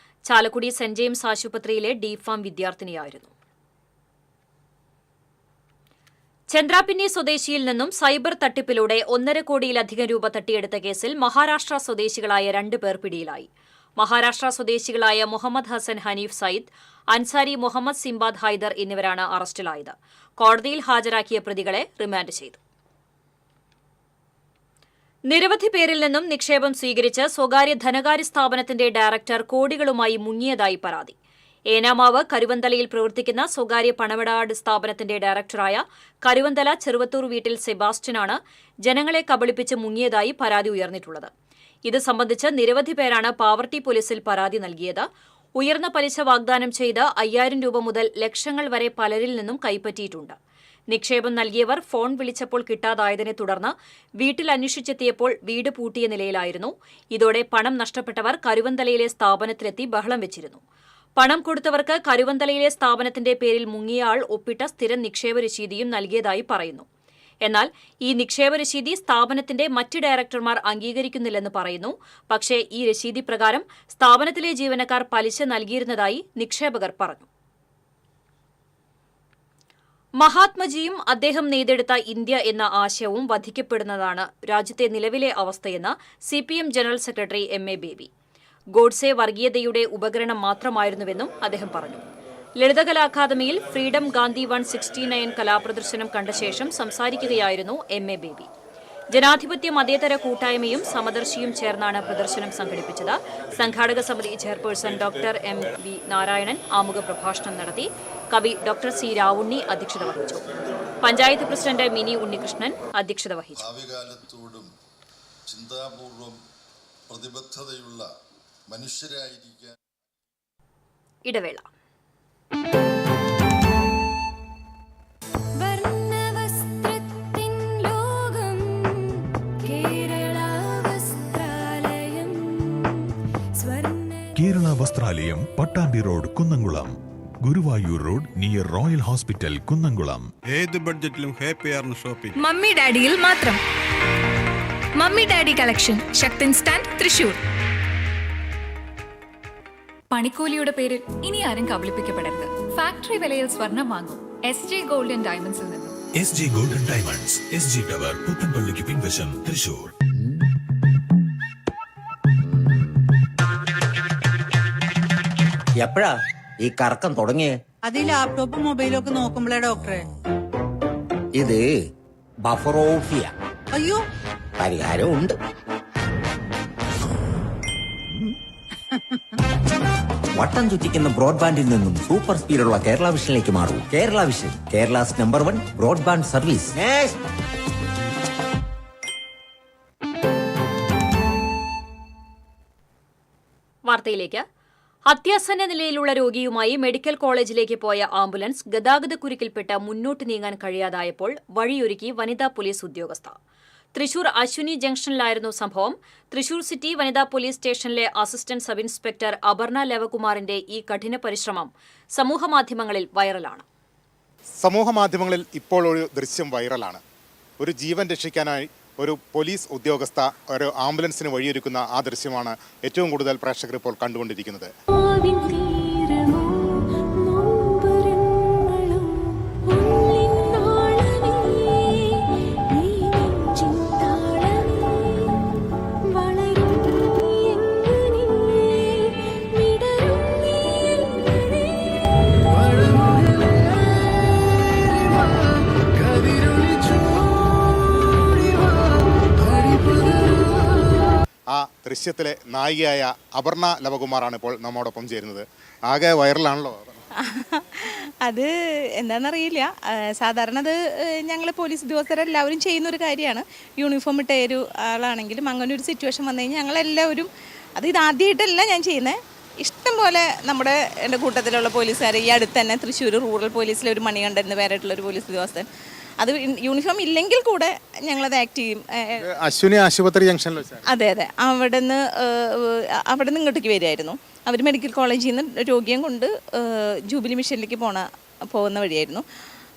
ചാലക്കുടി സെന്റ് ജെയിംസ് ആശുപത്രിയിലെ DPharm വിദ്യാർത്ഥിനിയായിരുന്നു. ചന്ദ്രാപിന്നി സ്വദേശിയിൽ നിന്നും സൈബർ തട്ടിപ്പിലൂടെ 1.5 കോടിയിലധികം രൂപ തട്ടിയെടുത്ത കേസിൽ മഹാരാഷ്ട്ര സ്വദേശികളായ 2 പേർ പിടിയിലായി. മഹാരാഷ്ട്ര സ്വദേശികളായ മുഹമ്മദ് ഹസൻ ഹനീഫ് സയ്യിദ്, അൻസാരി മുഹമ്മദ് സിംബാദ് ഹൈദർ എന്നിവരാണ് അറസ്റ്റിലായത്. കോടതിയിൽ ഹാജരാക്കിയ പ്രതികളെ റിമാൻഡ് ചെയ്തു. നിരവധി പേരിൽ നിന്നും നിക്ഷേപം സ്വീകരിച്ച് സ്വകാര്യ ധനകാര്യ സ്ഥാപനത്തിന്റെ ഡയറക്ടർ കോടികളുമായി മുങ്ങിയതായി പരാതി. ഏനാമാവ് കരുവന്തലയിൽ പ്രവർത്തിക്കുന്ന സ്വകാര്യ പണമിടപാട് സ്ഥാപനത്തിന്റെ ഡയറക്ടറായ കരുവന്തല ചെറുവത്തൂർ വീട്ടിൽ സെബാസ്റ്റ്യനാണ് ജനങ്ങളെ കബളിപ്പിച്ച് മുങ്ങിയതായി പരാതി ഉയർന്നിട്ടുള്ളത്. ഇത് സംബന്ധിച്ച് നിരവധി പേരാണ് പാവർട്ടി പോലീസിൽ പരാതി നൽകിയത്. ഉയർന്ന പലിശ വാഗ്ദാനം ചെയ്ത് 5000 രൂപ മുതൽ ലക്ഷങ്ങൾ വരെ പലരിൽ നിന്നും കൈപ്പറ്റിയിട്ടുണ്ട്. നിക്ഷേപം നൽകിയവർ ഫോൺ വിളിച്ചപ്പോൾ കിട്ടാതായതിനെ തുടർന്ന് വീട്ടിൽ അന്വേഷിച്ചെത്തിയപ്പോൾ വീട് പൂട്ടിയ നിലയിലായിരുന്നു. ഇതോടെ പണം നഷ്ടപ്പെട്ടവർ കരുവന്തലയിലെ സ്ഥാപനത്തിലെത്തി ബഹളം വെച്ചിരുന്നു. പണം കൊടുത്തവർക്ക് കരുവന്തലയിലെ സ്ഥാപനത്തിന്റെ പേരിൽ മുങ്ങിയ ആൾ ഒപ്പിട്ട സ്ഥിരം നിക്ഷേപ രശീതിയും നൽകിയതായി പറയുന്നു. എന്നാൽ ഈ നിക്ഷേപ രശീതി സ്ഥാപനത്തിന്റെ മറ്റ് ഡയറക്ടർമാർ അംഗീകരിക്കുന്നില്ലെന്ന് പറയുന്നു. പക്ഷേ ഈ രശീതി പ്രകാരം സ്ഥാപനത്തിലെ ജീവനക്കാർ പലിശ നൽകിയിരുന്നതായി നിക്ഷേപകർ പറഞ്ഞു. മഹാത്മജിയും അദ്ദേഹം നെയ്തെടുത്ത ഇന്ത്യ എന്ന ആശയവും വധിക്കപ്പെടുന്നതാണ് രാജ്യത്തെ നിലവിലെ അവസ്ഥയെന്ന് CPM general secretary MA Baby. Godse വർഗീയതയുടെ ഉപകരണം മാത്രമായിരുന്നുവെന്നും അദ്ദേഹം പറഞ്ഞു. ലളിതകലാ അക്കാദമിയിൽ ഫ്രീഡം ഗാന്ധി 169 കലാപ്രദർശനം കണ്ട ശേഷം സംസാരിക്കുകയായിരുന്നു MA ബേബി. ജനാധിപത്യ മതേതര കൂട്ടായ്മയും സമദർശിയും ചേർന്നാണ് പ്രദർശനം സംഘടിപ്പിച്ചത്. സംഘാടക സമിതി ചെയർപേഴ്സൺ ഡോക്ടർ MV നാരായണൻ ആമുഖ പ്രഭാഷണം നടത്തി. കവി ഡോക്ടർ C രാവുണ്ണി അധ്യക്ഷത വഹിച്ചു. പഞ്ചായത്ത് പ്രസിഡന്റ് മിനി ഉണ്ണികൃഷ്ണൻ അധ്യക്ഷത വഹിച്ചു. പ്രതിബദ്ധതയുള്ള മനുഷ്യരായിരിക്കാൻ ഇടവേള. Kerala Vasthralayam, Pattambi road, Kunnamkulam. Guruvayur road near royal hospital, Kunnamkulam. ഏത് ബഡ്ജറ്റിലും ഹാപ്പിയാണ് ഷോപ്പിംഗ്. മമ്മി ഡാഡിയിൽ മാത്രം. Mummy daddy collection, Sakthan stand, Thrissur. പണിക്കൂലിയുടെ പേരിൽ ഇനി ആരും കബളിപ്പിക്കപ്പെടരുത്. ഫാക്ടറി വിലയിൽ സ്വർണം വാങ്ങും SJ ഗോൾഡ് ആൻഡ് ഡയമണ്ട്സിൽ നിന്നും. SJ golden diamonds, SG tower, പുത്തൻപള്ളിക്ക് പിൻവശം, തൃശൂർ. എപ്പോഴാ ഈ കറക്കം തുടങ്ങിയേ? അത് ലാപ്ടോപ്പും മൊബൈലും ഒക്കെ നോക്കുമ്പോഴേ ഡോക്ടറെ. ഇത് ബഫറോഫിയ. അയ്യോ, പരിഹാരം ഉണ്ട്. വട്ടം ചുറ്റിക്കുന്ന ബ്രോഡ്ബാൻഡിൽ നിന്നും സൂപ്പർ സ്പീഡുള്ള കേരള വിഷനിലേക്ക് മാറൂ. Kerala vision, Kerala's number 1 broadband service. വാർത്തയിലേക്ക്. അത്യാസന്ന നിലയിലുള്ള രോഗിയുമായി മെഡിക്കൽ കോളേജിലേക്ക് പോയ ആംബുലൻസ് ഗതാഗതക്കുരുക്കിൽപ്പെട്ട് മുന്നോട്ട് നീങ്ങാൻ കഴിയാതായപ്പോൾ വഴിയൊരുക്കി വനിതാ പോലീസ് ഉദ്യോഗസ്ഥ. തൃശൂർ അശ്വിനി ജംഗ്ഷനിലായിരുന്നു സംഭവം. തൃശൂർ സിറ്റി വനിതാ പോലീസ് സ്റ്റേഷനിലെ അസിസ്റ്റന്റ് സബ് ഇൻസ്പെക്ടർ അപർണ ലവകുമാറിന്റെ ഈ കഠിന പരിശ്രമം സമൂഹമാധ്യമങ്ങളിൽ വൈറലാണ്. സമൂഹമാധ്യമങ്ങളിൽ ഇപ്പോൾ ഒരു ദൃശ്യം വൈറലാണ്. ഒരു ജീവൻ രക്ഷിക്കാനായി ഒരു പോലീസ് ഉദ്യോഗസ്ഥ ഒരു ആംബുലൻസിന് വഴിയൊരുക്കുന്ന ആ ദൃശ്യമാണ് ഏറ്റവും കൂടുതൽ പ്രേക്ഷകർ ഇപ്പോൾ കണ്ടുകൊണ്ടിരിക്കുന്നത്. ദൃശ്യത്തിലെ നായികയായ അപർണ ലവകുമാറാണ് ഇപ്പോൾ നമ്മോടൊപ്പം ചേരുന്നത്. ആകെ വൈറലാണല്ലോ. അത് എന്താണെന്നറിയില്ല. സാധാരണ അത് ഞങ്ങൾ പോലീസ് ഉദ്യോഗസ്ഥരെല്ലാവരും ചെയ്യുന്ന ഒരു കാര്യമാണ്. യൂണിഫോം ഇട്ട ഒരു ആളാണെങ്കിലും അങ്ങനെ ഒരു സിറ്റുവേഷൻ വന്നു കഴിഞ്ഞാൽ ഞങ്ങളെല്ലാവരും ഇതാദ്യമായിട്ടല്ല ഞാൻ ചെയ്യുന്നത്. ഇഷ്ടം പോലെ എൻ്റെ കൂട്ടത്തിലുള്ള പോലീസുകാർ, ഈ അടുത്ത് തന്നെ തൃശ്ശൂർ റൂറൽ പോലീസിലെ ഒരു മണികണ്ഠൻ എന്ന് പേരായിട്ടുള്ളൊരു പോലീസ് ഉദ്യോഗസ്ഥൻ, അത് യൂണിഫോം ഇല്ലെങ്കിൽ കൂടെ ഞങ്ങളത് ആക്ട് ചെയ്യും. അശ്വിനി ആശുപത്രി ജംഗ്ഷനിൽ വെച്ചാണ്. അതെ അവിടെ നിന്ന് ഇങ്ങോട്ടേക്ക് വരികയായിരുന്നു. അവർ മെഡിക്കൽ കോളേജിൽ നിന്ന് രോഗിയും കൊണ്ട് ജൂബിലി മിഷനിലേക്ക് പോകുന്ന വഴിയായിരുന്നു.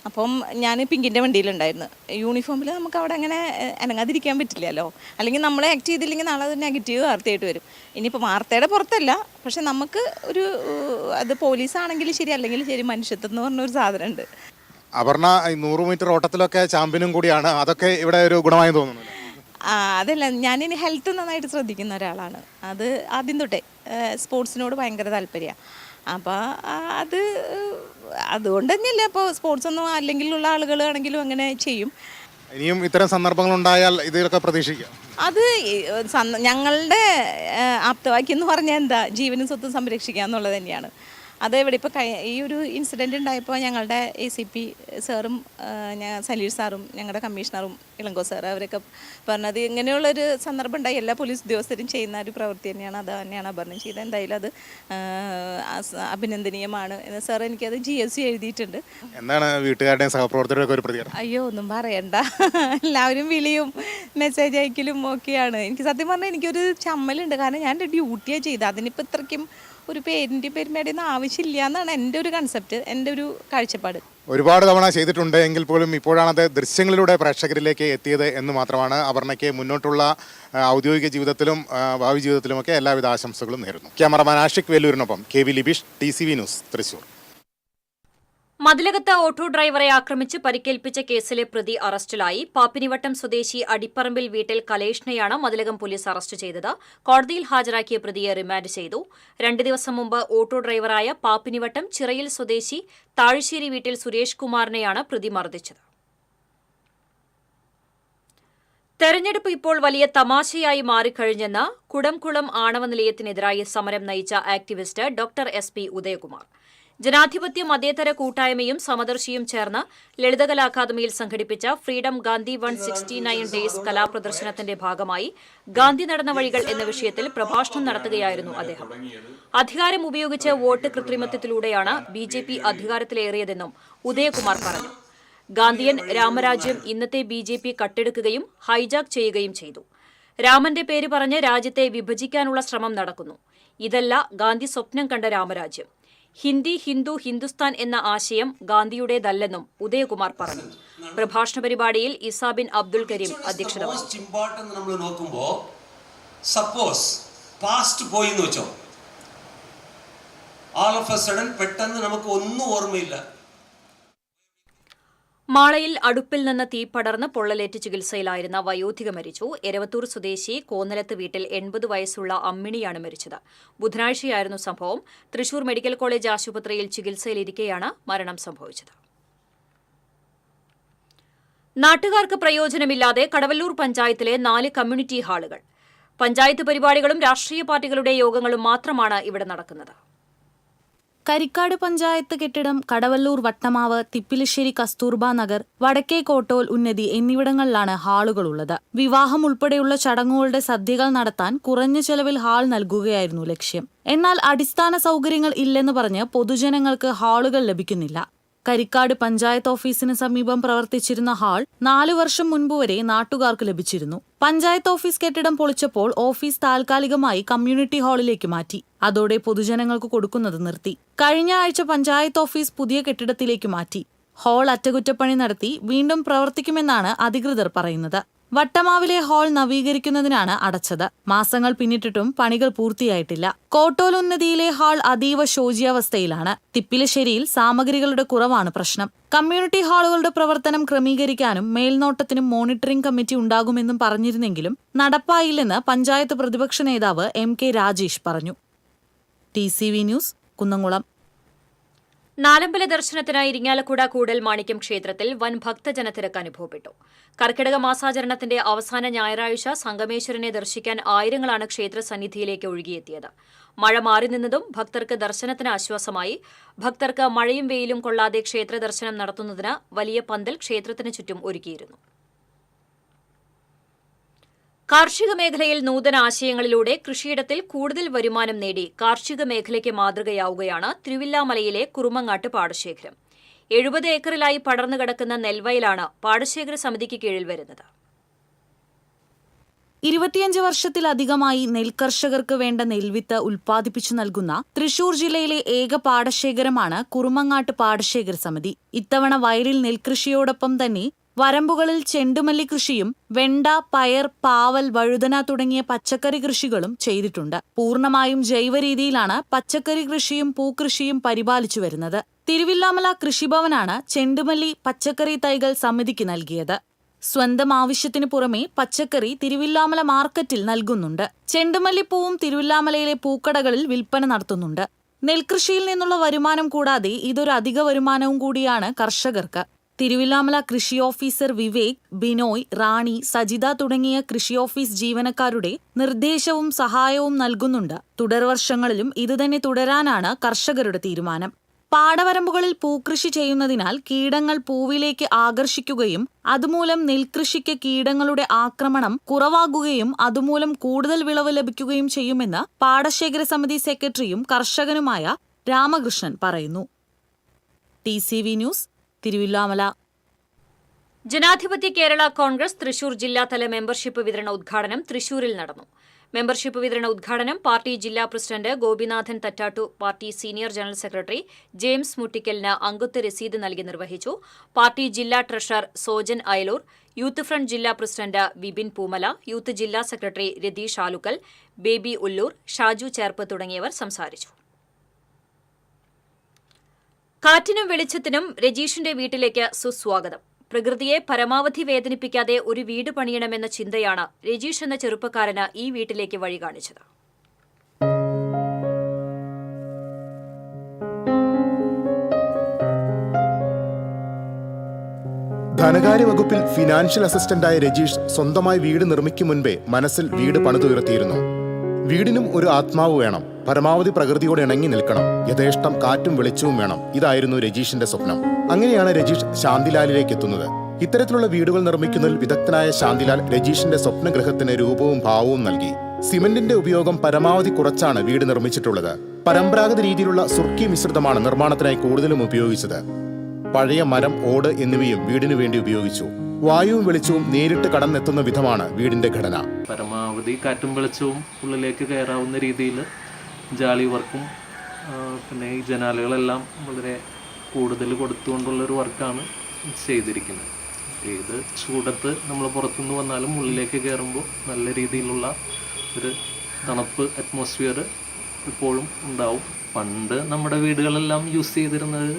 അപ്പം ഞാൻ പിങ്കിൻ്റെ വണ്ടിയിലുണ്ടായിരുന്നു. യൂണിഫോമിൽ നമുക്ക് അവിടെ അങ്ങനെ അനങ്ങാതിരിക്കാൻ പറ്റില്ലല്ലോ. അല്ലെങ്കിൽ നമ്മൾ ആക്ട് ചെയ്തില്ലെങ്കിൽ നാളെ അത് നെഗറ്റീവ് വാർത്തയായിട്ട് വരും. ഇനിയിപ്പോൾ വാർത്തയുടെ പുറത്തല്ല, പക്ഷെ നമുക്ക് അത് പോലീസാണെങ്കിലും ശരി അല്ലെങ്കിൽ ശരി മനുഷ്യത്വം എന്ന് പറഞ്ഞൊരു സാധനമുണ്ട്. അപർണ 100 മീറ്റർ ഓട്ടത്തിലൊക്കെ ചാമ്പ്യനും കൂടിയാണ്. അതൊക്കെ ഇവിടെ ഒരു ഗുണമായി തോന്നുന്നു. അതല്ല, ഞാനിനി ഹെൽത്ത് നന്നായിട്ട് ശ്രദ്ധിക്കുന്ന ഒരാളാണ്. അത് ആദ്യം തൊട്ടേ സ്പോർട്സിനോട് ഭയങ്കര താല്പര്യമാണ്. അപ്പോൾ അതുകൊണ്ട് തന്നെയല്ലേ ഇപ്പോൾ സ്പോർട്സ് ഒന്നും അല്ലെങ്കിലുള്ള ആളുകളാണെങ്കിലും അങ്ങനെ ചെയ്യും. ഇനിയും ഇത്തരം സന്ദർഭങ്ങൾ ഉണ്ടായാൽ ഇതിലൊക്കെ പ്രതീക്ഷിക്കാം. അത് ഞങ്ങളുടെ ആപ്തവാക്യം എന്ന് പറഞ്ഞാൽ എന്താ, ജീവനും സ്വത്തും സംരക്ഷിക്കുക എന്നുള്ളത് തന്നെയാണ്. അതേവിടെ ഇപ്പോൾ ഈ ഒരു ഇൻസിഡൻറ്റ് ഉണ്ടായപ്പോൾ ഞങ്ങളുടെ ACP സാറും സലീർ സാറും ഞങ്ങളുടെ കമ്മീഷണറും ഇളങ്കോ സാർ അവരൊക്കെ പറഞ്ഞത് ഇങ്ങനെയുള്ളൊരു സന്ദർഭം ഉണ്ടായി എല്ലാ പോലീസ് ഉദ്യോഗസ്ഥരും ചെയ്യുന്ന ഒരു പ്രവൃത്തി തന്നെയാണ്. അത് തന്നെയാണ് അപർണം ചെയ്തത്. എന്തായാലും അത് അഭിനന്ദനീയമാണ് എന്ന് സാർ എനിക്കത് GSC എഴുതിയിട്ടുണ്ട്. എന്താണ് വീട്ടുകാരുടെയും സഹപ്രവർത്തകരുടെയൊക്കെ ഒരു പ്രതികരണം? അയ്യോ ഒന്നും പറയണ്ട, എല്ലാവരും വിളിയും മെസ്സേജ് അയക്കലും ഒക്കെയാണ്. എനിക്ക് സത്യം പറഞ്ഞാൽ എനിക്കൊരു ചമ്മലുണ്ട്. കാരണം ഞാൻ എൻ്റെ ഡ്യൂട്ടിയാണ് ചെയ്തത്. അതിനിപ്പോൾ ഇത്രയ്ക്കും ഒരു പേരിൻ്റെ പെരുമയുടെയൊന്നും ആവശ്യമില്ല എന്നാണ് എൻ്റെ ഒരു കൺസെപ്റ്റ്, എൻ്റെ ഒരു കാഴ്ചപ്പാട്. ഒരുപാട് തവണ ചെയ്തിട്ടുണ്ട് എങ്കിൽ പോലും ഇപ്പോഴാണത് ദൃശ്യങ്ങളിലൂടെ പ്രേക്ഷകരിലേക്ക് എത്തിയത് എന്ന് മാത്രമാണ്. അപർണയ്ക്ക് മുന്നോട്ടുള്ള ഔദ്യോഗിക ജീവിതത്തിലും ഭാവി ജീവിതത്തിലുമൊക്കെ എല്ലാവിധ ആശംസകളും നേരുന്നു. ക്യാമറമാൻ ആഷിഖ് വേലൂരിനൊപ്പം KV Libeesh, TCV news, Thrissur. മതിലകത്ത് ഓട്ടോ ഡ്രൈവറെ ആക്രമിച്ച് പരിക്കേൽപ്പിച്ച കേസിലെ പ്രതി അറസ്റ്റിലായി. പാപ്പിനിവട്ടം സ്വദേശി അടിപ്പറമ്പിൽ വീട്ടിൽ കലേഷിനെയാണ് മതിലകം പോലീസ് അറസ്റ്റ് ചെയ്തത്. കോടതിയിൽ ഹാജരാക്കിയ പ്രതിയെ റിമാൻഡ് ചെയ്തു. 2 ദിവസം മുമ്പ് ഓട്ടോ ഡ്രൈവറായ പാപ്പിനിവട്ടം ചിറയിൽ സ്വദേശി താഴ്ശ്ശേരി വീട്ടിൽ സുരേഷ് കുമാറിനെയാണ് പ്രതി മർദ്ദിച്ചത്. തെരഞ്ഞെടുപ്പ് ഇപ്പോൾ വലിയ തമാശയായി മാറിക്കഴിഞ്ഞെന്ന് കുടംകുളം ആണവ നിലയത്തിനെതിരായി സമരം നയിച്ച ആക്ടിവിസ്റ്റ് ഡോക്ടർ SP ഉദയകുമാർ. ജനാധിപത്യ മതേതര കൂട്ടായ്മയും സമദർശിയും ചേർന്ന് ലളിതകലാ അക്കാദമിയിൽ സംഘടിപ്പിച്ച ഫ്രീഡം ഗാന്ധി 169 ഡേയ്സ് കലാപ്രദർശനത്തിന്റെ ഭാഗമായി ഗാന്ധി നടന്ന വഴികൾ എന്ന വിഷയത്തിൽ പ്രഭാഷണം നടത്തുകയായിരുന്നു അദ്ദേഹം. അധികാരം ഉപയോഗിച്ച് വോട്ട് കൃത്രിമത്വത്തിലൂടെയാണ് BJP അധികാരത്തിലേറിയതെന്നും ഉദയകുമാർ പറഞ്ഞു. ഗാന്ധിയൻ രാമരാജ്യം ഇന്നത്തെ BJP കട്ടെടുക്കുകയും ഹൈജാക്ക് ചെയ്യുകയും ചെയ്തു. രാമന്റെ പേര് പറഞ്ഞ് രാജ്യത്തെ വിഭജിക്കാനുള്ള ശ്രമം നടക്കുന്നു. ഇതല്ല ഗാന്ധി സ്വപ്നം കണ്ട രാമരാജ്യം. ഹിന്ദി, ഹിന്ദു, ഹിന്ദുസ്ഥാൻ എന്ന ആശയം ഗാന്ധിയുടേതല്ലെന്നും ഉദയകുമാർ പറഞ്ഞു. പ്രഭാഷണ പരിപാടിയിൽ ഇസാ ബിൻ അബ്ദുൽ കരീം അധ്യക്ഷത വഹിച്ചു. നമ്മൾ നോക്കുമ്പോൾ സപ്പോസ് പാസ്റ്റ് പോയി എന്ന് വെച്ചോ, ഓൾ ഓഫ് എ സഡൻ പെട്ടെന്ന് നമുക്ക് ഒന്നും ഓർമ്മയില്ല. മാളയിൽ അടുപ്പിൽ നിന്ന് തീ പടർന്ന് പൊള്ളലേറ്റ് ചികിത്സയിലായിരുന്ന വയോധിക മരിച്ചു. എരവത്തൂർ സ്വദേശി കോന്നലത്ത് വീട്ടിൽ 80 വയസ്സുള്ള അമ്മിണിയാണ് മരിച്ചത്. ബുധനാഴ്ചയായിരുന്നു സംഭവം. തൃശൂർ മെഡിക്കൽ കോളേജ് ആശുപത്രിയിൽ ചികിത്സയിലിരിക്കെയാണ് മരണം സംഭവിച്ചത്. നാട്ടുകാർക്ക് പ്രയോജനമില്ലാതെ കടവല്ലൂർ പഞ്ചായത്തിലെ 4 കമ്മ്യൂണിറ്റി ഹാളുകൾ. പഞ്ചായത്ത് പരിപാടികളും രാഷ്ട്രീയ പാർട്ടികളുടെ യോഗങ്ങളും മാത്രമാണ് ഇവിടെ നടക്കുന്നത്. കരിക്കാട് പഞ്ചായത്ത് കെട്ടിടം, കടവല്ലൂർ വട്ടമാവ്, തിപ്പിലിശ്ശേരി കസ്തൂർബ നഗർ, വടക്കേ കോട്ടോൽ, ഉന്നതി എന്നിവിടങ്ങളിലാണ് ഹാളുകളുള്ളത്. വിവാഹം ഉൾപ്പെടെയുള്ള ചടങ്ങുകളുടെ സദ്യകൾ നടത്താൻ കുറഞ്ഞ ചെലവിൽ ഹാൾ നൽകുകയായിരുന്നു ലക്ഷ്യം. എന്നാൽ അടിസ്ഥാന സൗകര്യങ്ങൾ ഇല്ലെന്ന് പറഞ്ഞ് പൊതുജനങ്ങൾക്ക് ഹാളുകൾ ലഭിക്കുന്നില്ല. കരിക്കാട് പഞ്ചായത്ത് ഓഫീസിന് സമീപം പ്രവർത്തിച്ചിരുന്ന ഹാൾ 4 വർഷം മുൻപ് വരെ നാട്ടുകാർക്ക് ലഭിച്ചിരുന്നു. പഞ്ചായത്ത് ഓഫീസ് കെട്ടിടം പൊളിച്ചപ്പോൾ ഓഫീസ് താൽക്കാലികമായി കമ്മ്യൂണിറ്റി ഹാളിലേക്ക് മാറ്റി. അതോടെ പൊതുജനങ്ങൾക്ക് കൊടുക്കുന്നത് നിർത്തി. കഴിഞ്ഞ ആഴ്ച പഞ്ചായത്ത് ഓഫീസ് പുതിയ കെട്ടിടത്തിലേക്ക് മാറ്റി. ഹാൾ അറ്റകുറ്റപ്പണി നടത്തി വീണ്ടും പ്രവർത്തിക്കുമെന്നാണ് അധികൃതർ പറയുന്നത്. വട്ടമാവിലെ ഹാൾ നവീകരിക്കുന്നതിനാണ് അടച്ചത്. മാസങ്ങൾ പിന്നിട്ടിട്ടും പണികൾ പൂർത്തിയായിട്ടില്ല. കോട്ടോൽ ഉന്നതിയിലെ ഹാൾ അതീവ ശോച്യാവസ്ഥയിലാണ്. തിപ്പിലിശ്ശേരിയിൽ സാമഗ്രികളുടെ കുറവാണ് പ്രശ്നം. കമ്മ്യൂണിറ്റി ഹാളുകളുടെ പ്രവർത്തനം ക്രമീകരിക്കാനും മേൽനോട്ടത്തിനും മോണിറ്ററിംഗ് കമ്മിറ്റി ഉണ്ടാകുമെന്നും പറഞ്ഞിരുന്നെങ്കിലും നടപ്പായില്ലെന്ന് പഞ്ചായത്ത് പ്രതിപക്ഷ നേതാവ് MK രാജേഷ് പറഞ്ഞു. TCV news, Kunnamkulam. നാലമ്പല ദർശനത്തിനായി ഇരിങ്ങാലക്കുട കൂടൽ മാണിക്യം ക്ഷേത്രത്തിൽ വൻ ഭക്തജനത്തിരക്ക് അനുഭവപ്പെട്ടു. കർക്കിടക മാസാചരണത്തിന്റെ അവസാന ഞായറാഴ്ച സംഗമേശ്വരനെ ദർശിക്കാൻ ആയിരങ്ങളാണ് ക്ഷേത്ര സന്നിധിയിലേക്ക് ഒഴുകിയെത്തിയത്. മഴ മാറി നിന്നതും ഭക്തർക്ക് ദർശനത്തിന് ആശ്വാസമായി. ഭക്തർക്ക് മഴയും വെയിലും കൊള്ളാതെ ക്ഷേത്ര ദർശനം നടത്തുന്നതിന് വലിയ പന്തൽ ക്ഷേത്രത്തിന് ചുറ്റും ഒരുക്കിയിരുന്നു. കാർഷിക മേഖലയിൽ നൂതന ആശയങ്ങളിലൂടെ കൃഷിയിടത്തിൽ കൂടുതൽ വരുമാനം നേടി കാർഷിക മേഖലയ്ക്ക് മാതൃകയാവുകയാണ് തിരുവില്ലാമലയിലെ കുറുമങ്ങാട്ട് പാടശേഖരം. 70 ഏക്കറിലായി പടർന്നു കിടക്കുന്ന നെൽവയലാണ് പാടശേഖര സമിതിക്ക് കീഴിൽ വരുന്നത്. 25 വർഷത്തിലധികമായി നെൽകർഷകർക്ക് വേണ്ട നെൽവിത്ത് ഉൽപ്പാദിപ്പിച്ചു നൽകുന്ന തൃശൂർ ജില്ലയിലെ ഏക പാടശേഖരമാണ് കുറുമങ്ങാട്ട് പാടശേഖര സമിതി. ഇത്തവണ വയലിൽ നെൽകൃഷിയോടൊപ്പം തന്നെ വരമ്പുകളിൽ ചെണ്ടുമല്ലി കൃഷിയും വെണ്ട, പയർ, പാവൽ, വഴുതന തുടങ്ങിയ പച്ചക്കറി കൃഷികളും ചെയ്തിട്ടുണ്ട്. പൂർണ്ണമായും ജൈവരീതിയിലാണ് പച്ചക്കറി കൃഷിയും പൂക്കൃഷിയും പരിപാലിച്ചു വരുന്നത്. തിരുവില്ലാമല കൃഷിഭവനാണ് ചെണ്ടുമല്ലി പച്ചക്കറി തൈകൾ സമിതിക്ക് നൽകിയത്. സ്വന്തം ആവശ്യത്തിന് പുറമെ പച്ചക്കറി തിരുവില്ലാമല മാർക്കറ്റിൽ നൽകുന്നുണ്ട്. ചെണ്ടുമല്ലിപ്പൂവും തിരുവില്ലാമലയിലെ പൂക്കടകളിൽ വിൽപ്പന നടത്തുന്നുണ്ട്. നെൽകൃഷിയിൽ നിന്നുള്ള വരുമാനം കൂടാതെ ഇതൊരു അധിക വരുമാനവും കൂടിയാണ് കർഷകർക്ക്. തിരുവില്ലാമല കൃഷി ഓഫീസർ വിവേക്, ബിനോയ്, റാണി, സജിത തുടങ്ങിയ കൃഷി ഓഫീസ് ജീവനക്കാരുടെ നിർദ്ദേശവും സഹായവും നൽകുന്നുണ്ട്. തുടർവർഷങ്ങളിലും ഇതുതന്നെ തുടരാനാണ് കർഷകരുടെ തീരുമാനം. പാടവരമ്പുകളിൽ പൂക്കൃഷി ചെയ്യുന്നതിനാൽ കീടങ്ങൾ പൂവിലേക്ക് ആകർഷിക്കുകയും അതുമൂലം നെൽകൃഷിക്ക് കീടങ്ങളുടെ ആക്രമണം കുറവാകുകയും അതുമൂലം കൂടുതൽ വിളവ് ലഭിക്കുകയും ചെയ്യുമെന്ന് പാടശേഖര സമിതി സെക്രട്ടറിയും കർഷകനുമായ രാമകൃഷ്ണൻ പറയുന്നു. TCV news, Thiruvilwamala. ജനാധിപത്യ കേരള കോൺഗ്രസ് തൃശൂർ ജില്ലാതല മെമ്പർഷിപ്പ് വിതരണ ഉദ്ഘാടനം തൃശൂരിൽ നടന്നു. മെമ്പർഷിപ്പ് വിതരണ ഉദ്ഘാടനം പാർട്ടി ജില്ലാ president Gopinathan Thattattu, party senior general secretary James മുട്ടിക്കലിന് അംഗത്വ രസീത് നൽകി നിർവഹിച്ചു. പാർട്ടി ജില്ലാ treasurer Sojan Ayalur, youth front ജില്ലാ പ്രസിഡന്റ് വിപിൻ പൂമല, യൂത്ത് ജില്ലാ സെക്രട്ടറി രതീഷ് ആലുക്കൽ, ബേബി ഉല്ലൂർ, ഷാജു ചേർപ്പ് തുടങ്ങിയവർ സംസാരിച്ചു. കാറ്റിനും വെളിച്ചത്തിനും രജീഷിന്റെ വീട്ടിലേക്ക് സുസ്വാഗതം. പ്രകൃതിയെ പരമാവധി വേദനിപ്പിക്കാതെ ഒരു വീട് പണിയണമെന്ന ചിന്തയാണ് രജീഷ് എന്ന ചെറുപ്പക്കാരന് ഈ വീട്ടിലേക്ക് വഴി കാണിച്ചത്. ധനകാര്യ വകുപ്പിൽ ഫിനാൻഷ്യൽ അസിസ്റ്റന്റായ രജീഷ് സ്വന്തമായി വീട് നിർമ്മിക്കും മുൻപേ മനസ്സിൽ വീട് പണിതുയർത്തിയിരുന്നു. വീടിനും ഒരു ആത്മാവ് വേണം, പരമാവധി പ്രകൃതിയോട് ഇണങ്ങി നിൽക്കണം, യഥേഷ്ടം കാറ്റും വെളിച്ചവും വേണം. ഇതായിരുന്നു രജീഷിന്റെ സ്വപ്നം. അങ്ങനെയാണ് രജീഷ് ശാന്തിലാലിലേക്ക് എത്തുന്നത്. ഇത്തരത്തിലുള്ള വീടുകൾ നിർമ്മിക്കുന്നതിൽ വിദഗ്ധനായ ശാന്തിലാൽ രജീഷിന്റെ സ്വപ്നഗൃഹത്തിന് രൂപവും ഭാവവും നൽകി. സിമന്റിന്റെ ഉപയോഗം പരമാവധി കുറച്ചാണ് വീട് നിർമ്മിച്ചിട്ടുള്ളത്. പരമ്പരാഗത രീതിയിലുള്ള സുർക്കി മിശ്രിതമാണ് നിർമ്മാണത്തിനായി കൂടുതലും ഉപയോഗിച്ചത്. പഴയ മരം, ഓട് എന്നിവയും വീടിനു വേണ്ടി ഉപയോഗിച്ചു. വായുവും വെളിച്ചവും നേരിട്ട് കടന്നെത്തുന്ന വിധമാണ് വീടിന്റെ ഘടന. പരമാവധി കാറ്റും വെളിച്ചവും ഉള്ളിലേക്ക് കയറാവുന്ന രീതിയിൽ ജാലി വർക്കും പിന്നെ ഈ ജനാലകളെല്ലാം വളരെ കൂടുതൽ കൊടുത്തുകൊണ്ടുള്ളൊരു വർക്കാണ് ചെയ്തിരിക്കുന്നത്. ഏത് ചൂടത്ത് നമ്മൾ പുറത്തുനിന്ന് വന്നാലും ഉള്ളിലേക്ക് കയറുമ്പോൾ നല്ല രീതിയിലുള്ള ഒരു തണുപ്പ് അറ്റ്മോസ്ഫിയർ ഇപ്പോഴും ഉണ്ടാവും. പണ്ട് നമ്മുടെ വീടുകളെല്ലാം യൂസ് ചെയ്തിരുന്നത്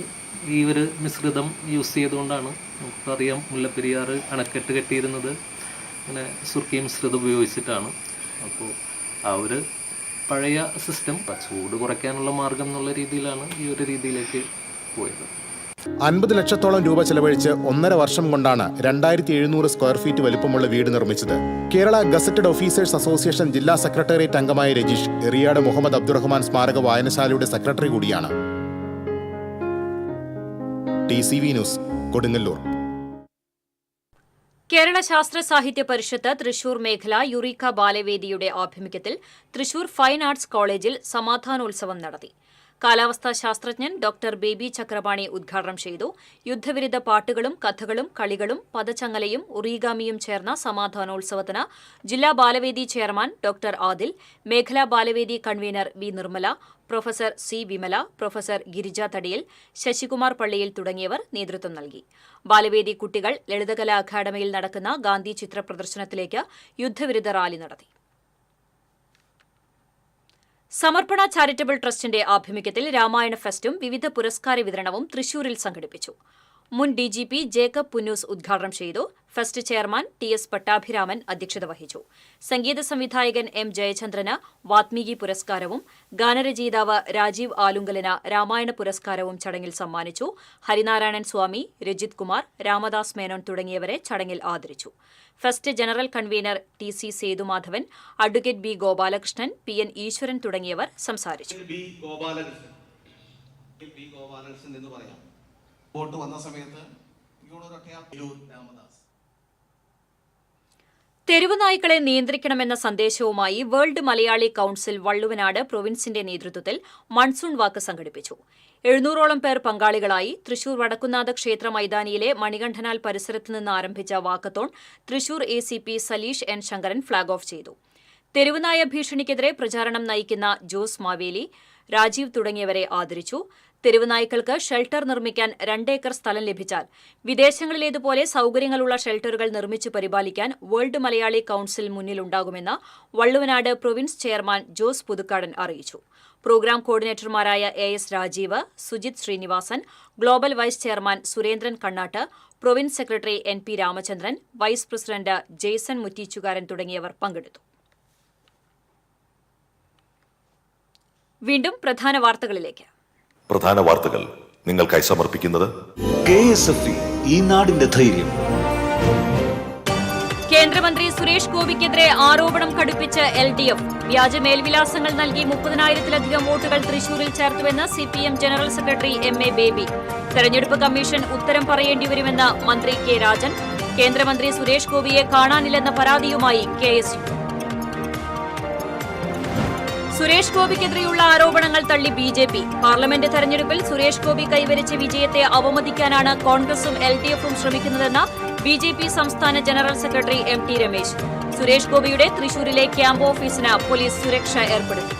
ഈ ഒരു മിശ്രിതം യൂസ് ചെയ്തുകൊണ്ടാണ്. നമുക്കറിയാം, മുല്ലപ്പെരിയാർ അണക്കെട്ട് കെട്ടിയിരുന്നത് ഇങ്ങനെ സുർക്കി മിശ്രിതം ഉപയോഗിച്ചിട്ടാണ്. അപ്പോൾ ആ ഒരു പഴയ സിസ്റ്റം ചൂട് കുറയ്ക്കാനുള്ള മാർഗം എന്നുള്ള രീതിയിലാണ് ഈ ഒരു രീതിയിലേക്ക് പോയത്. 50 ലക്ഷത്തോളം രൂപ ചെലവഴിച്ച് 1.5 വർഷം കൊണ്ടാണ് 2700 സ്ക്വയർ ഫീറ്റ് വലിപ്പമുള്ള വീട് നിർമ്മിച്ചത്. കേരള ഗസറ്റഡ് ഓഫീസേഴ്സ് അസോസിയേഷൻ ജില്ലാ സെക്രട്ടേറിയറ്റ് അംഗമായ രജീഷ് എറിയാട് മുഹമ്മദ് അബ്ദുറഹ്മാൻ സ്മാരക വായനശാലയുടെ സെക്രട്ടറി കൂടിയാണ്. TCV news, Kodungallur. കേരള ശാസ്ത്ര സാഹിത്യ പരിഷത്ത് തൃശൂർ മേഖല യുറീക്ക ബാലവേദിയുടെ ആഭിമുഖ്യത്തിൽ തൃശൂർ ഫൈൻ ആർട്സ് കോളേജിൽ സമാധാനോത്സവം നടത്തി. കാലാവസ്ഥാ ശാസ്ത്രജ്ഞൻ ഡോക്ടർ ബേബി ചക്രപാണി ഉദ്ഘാടനം ചെയ്തു. യുദ്ധവിരുദ്ധ പാട്ടുകളും കഥകളും കളികളും പദചങ്ങലയും ഉറീഗാമിയും ചേർന്ന സമാധാനോത്സവത്തിന് ജില്ലാ ബാലവേദി ചെയർമാൻ ഡോക്ടർ ആദിൽ, മേഖലാ ബാലവേദി convener V Nirmala, professor C Vimala, professor Girija Thadiyil, Sasikumar പള്ളിയിൽ തുടങ്ങിയവർ നേതൃത്വം നൽകി. ബാലവേദി കുട്ടികൾ ലളിതകലാ അക്കാദമിയിൽ നടക്കുന്ന ഗാന്ധി ചിത്ര പ്രദർശനത്തിലേക്ക് യുദ്ധവിരുദ്ധ റാലി നടത്തി. സമർപ്പണ ചാരിറ്റബിൾ ട്രസ്റ്റിന്റെ ആഭിമുഖ്യത്തിൽ രാമായണ ഫെസ്റ്റും വിവിധ പുരസ്കാര വിതരണവും തൃശൂരിൽ സംഘടിപ്പിച്ചു. മുൻ DGP ജേക്കബ് പുന്നൂസ് ഉദ്ഘാടനം ചെയ്തു. ഫെസ്റ്റ് ചെയർമാൻ TS പട്ടാഭിരാമൻ അധ്യക്ഷത വഹിച്ചു. സംഗീത സംവിധായകൻ M ജയചന്ദ്രന് വാത്മീകി പുരസ്കാരവും ഗാനരചയിതാവ് രാജീവ് ആലുങ്കലിന് രാമായണ പുരസ്കാരവും ചടങ്ങിൽ സമ്മാനിച്ചു. ഹരിനാരായണൻ സ്വാമി, രജിത് കുമാർ, രാമദാസ് മേനോൻ തുടങ്ങിയവരെ ചടങ്ങിൽ ആദരിച്ചു. Fest general convener TC Sethumadhavan, advocate B Gopalakrishnan, PN ഈശ്വരൻ തുടങ്ങിയവർ സംസാരിച്ചു. തെരുവ് നായ്ക്കളെ നിയന്ത്രിക്കണമെന്ന സന്ദേശവുമായി വേൾഡ് മലയാളി കൌൺസിൽ വള്ളുവനാട് പ്രൊവിൻസിന്റെ നേതൃത്വത്തിൽ മൺസൂൺ വാക്ക് സംഘടിപ്പിച്ചു. 700ഓളം പേർ പങ്കാളികളായി. തൃശൂർ വടക്കുന്നാഥ ക്ഷേത്ര മൈതാനിയിലെ മണികണ്ഠനാൽ പരിസരത്ത് നിന്ന് ആരംഭിച്ച walkathon Thrissur ACP Saleesh N Sankaran flag off ചെയ്തു. തെരുവുനായ ഭീഷണിക്കെതിരെ പ്രചാരണം നയിക്കുന്ന ജോസ് മാവേലി, രാജീവ് തുടങ്ങിയവരെ ആദരിച്ചു. തെരുവുനായ്ക്കൾക്ക് ഷെൽട്ടർ നിർമ്മിക്കാൻ 2 ഏക്കർ സ്ഥലം ലഭിച്ചാൽ വിദേശങ്ങളിലേതുപോലെ സൌകര്യങ്ങളുള്ള ഷെൽട്ടറുകൾ നിർമ്മിച്ചു പരിപാലിക്കാൻ വേൾഡ് മലയാളി കൌൺസിൽ മുന്നിലുണ്ടാകുമെന്ന് വള്ളുവനാട് പ്രൊവിൻസ് ചെയർമാൻ ജോസ് പുതുക്കാടൻ അറിയിച്ചു. പ്രോഗ്രാം കോർഡിനേറ്റർമാരായ AS Rajeev, Sujith Srinivasan, global vice chairman Surendran Kannatt, province secretary NP Ramachandran, vice president Jaison Muttichukaran തുടങ്ങിയവർ പങ്കെടുത്തു. വീണ്ടും പ്രധാന വാർത്തകളിലേക്ക്. പ്രധാന വാർത്തകൾ നിങ്ങൾക്കായി സമർപ്പിക്കുന്നത് KSFE ഈ നാടിന്റെ ധൈര്യം. കേന്ദ്രമന്ത്രി സുരേഷ് ഗോപിക്കെതിരെ ആരോപണം കടുപ്പിച്ച് LDF. വ്യാജ മേൽവിലാസങ്ങൾ നൽകി 30,000-ലധികം വോട്ടുകൾ തൃശൂരിൽ ചേർത്തുവെന്ന് CPM general secretary MA baby. തെരഞ്ഞെടുപ്പ് കമ്മീഷൻ ഉത്തരം പറയേണ്ടിവരുമെന്ന് മന്ത്രി K രാജൻ. കേന്ദ്രമന്ത്രി സുരേഷ് ഗോപിയെ കാണാനില്ലെന്ന പരാതിയുമായി KSU. സുരേഷ് ഗോപിക്കെതിരെയുള്ള ആരോപണങ്ങൾ തള്ളി BJP. പാർലമെന്റ് തെരഞ്ഞെടുപ്പിൽ സുരേഷ് ഗോപി കൈവരിച്ച വിജയത്തെ അവമതിക്കാനാണ് കോൺഗ്രസും LDFും ശ്രമിക്കുന്നതെന്ന് BJP സംസ്ഥാന general secretary MT Ramesh. Suresh ഗോപിയുടെ തൃശൂരിലെ ക്യാമ്പ് ഓഫീസിന് പോലീസ് സുരക്ഷ ഏർപ്പെടുത്തി.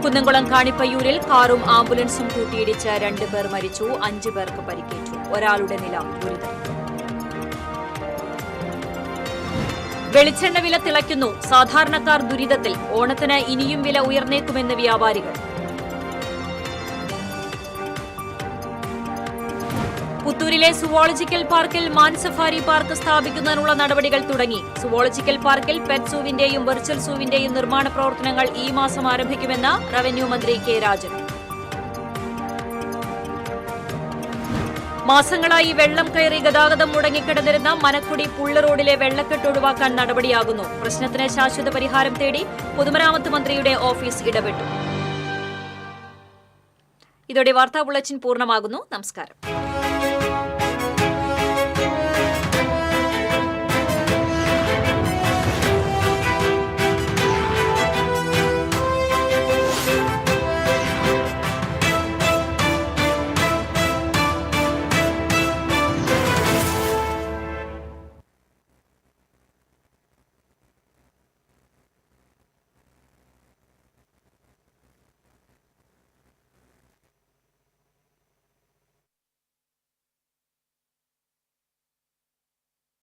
കുന്നംകുളം കാണിപ്പയ്യൂരിൽ കാറും ആംബുലൻസും കൂട്ടിയിടിച്ച് 2 പേർ മരിച്ചു, 5 പേർക്ക് പരിക്കേറ്റു. ഒരാളുടെ നില ഗുരുതരം. വെളിച്ചെണ്ണ വില തിളയ്ക്കുന്നു. സാധാരണക്കാർ ദുരിതത്തിൽ. ഓണത്തിന് ഇനിയും വില ഉയർന്നേക്കുമെന്ന് വ്യാപാരികൾ. പുത്തൂരിലെ സുവോളജിക്കൽ പാർക്കിൽ മാൻ സഫാരി പാർക്ക് സ്ഥാപിക്കുന്നതിനുള്ള നടപടികൾ തുടങ്ങി. സുവോളജിക്കൽ പാർക്കിൽ പെറ്റ് സൂവിന്റെയും വെർച്വൽ സൂവിന്റെയും നിർമ്മാണ പ്രവർത്തനങ്ങൾ ഈ മാസം ആരംഭിക്കുമെന്ന് റവന്യൂ മന്ത്രി K രാജൻ. മാസങ്ങളായി വെള്ളം കയറി ഗതാഗതം മുടങ്ങിക്കിടന്നിരുന്ന മനക്കുടി പുള്ള റോഡിലെ വെള്ളക്കെട്ട് ഒഴിവാക്കാൻ നടപടിയാകുന്നു. പ്രശ്നത്തിന് ശാശ്വത പരിഹാരം തേടി പൊതുമരാമത്ത് മന്ത്രിയുടെ ഓഫീസ് ഇടപെട്ടു. ഇതോടെ വാർത്താ ബുള്ളറ്റിൻ പൂർണ്ണമാകുന്നു. നമസ്കാരം.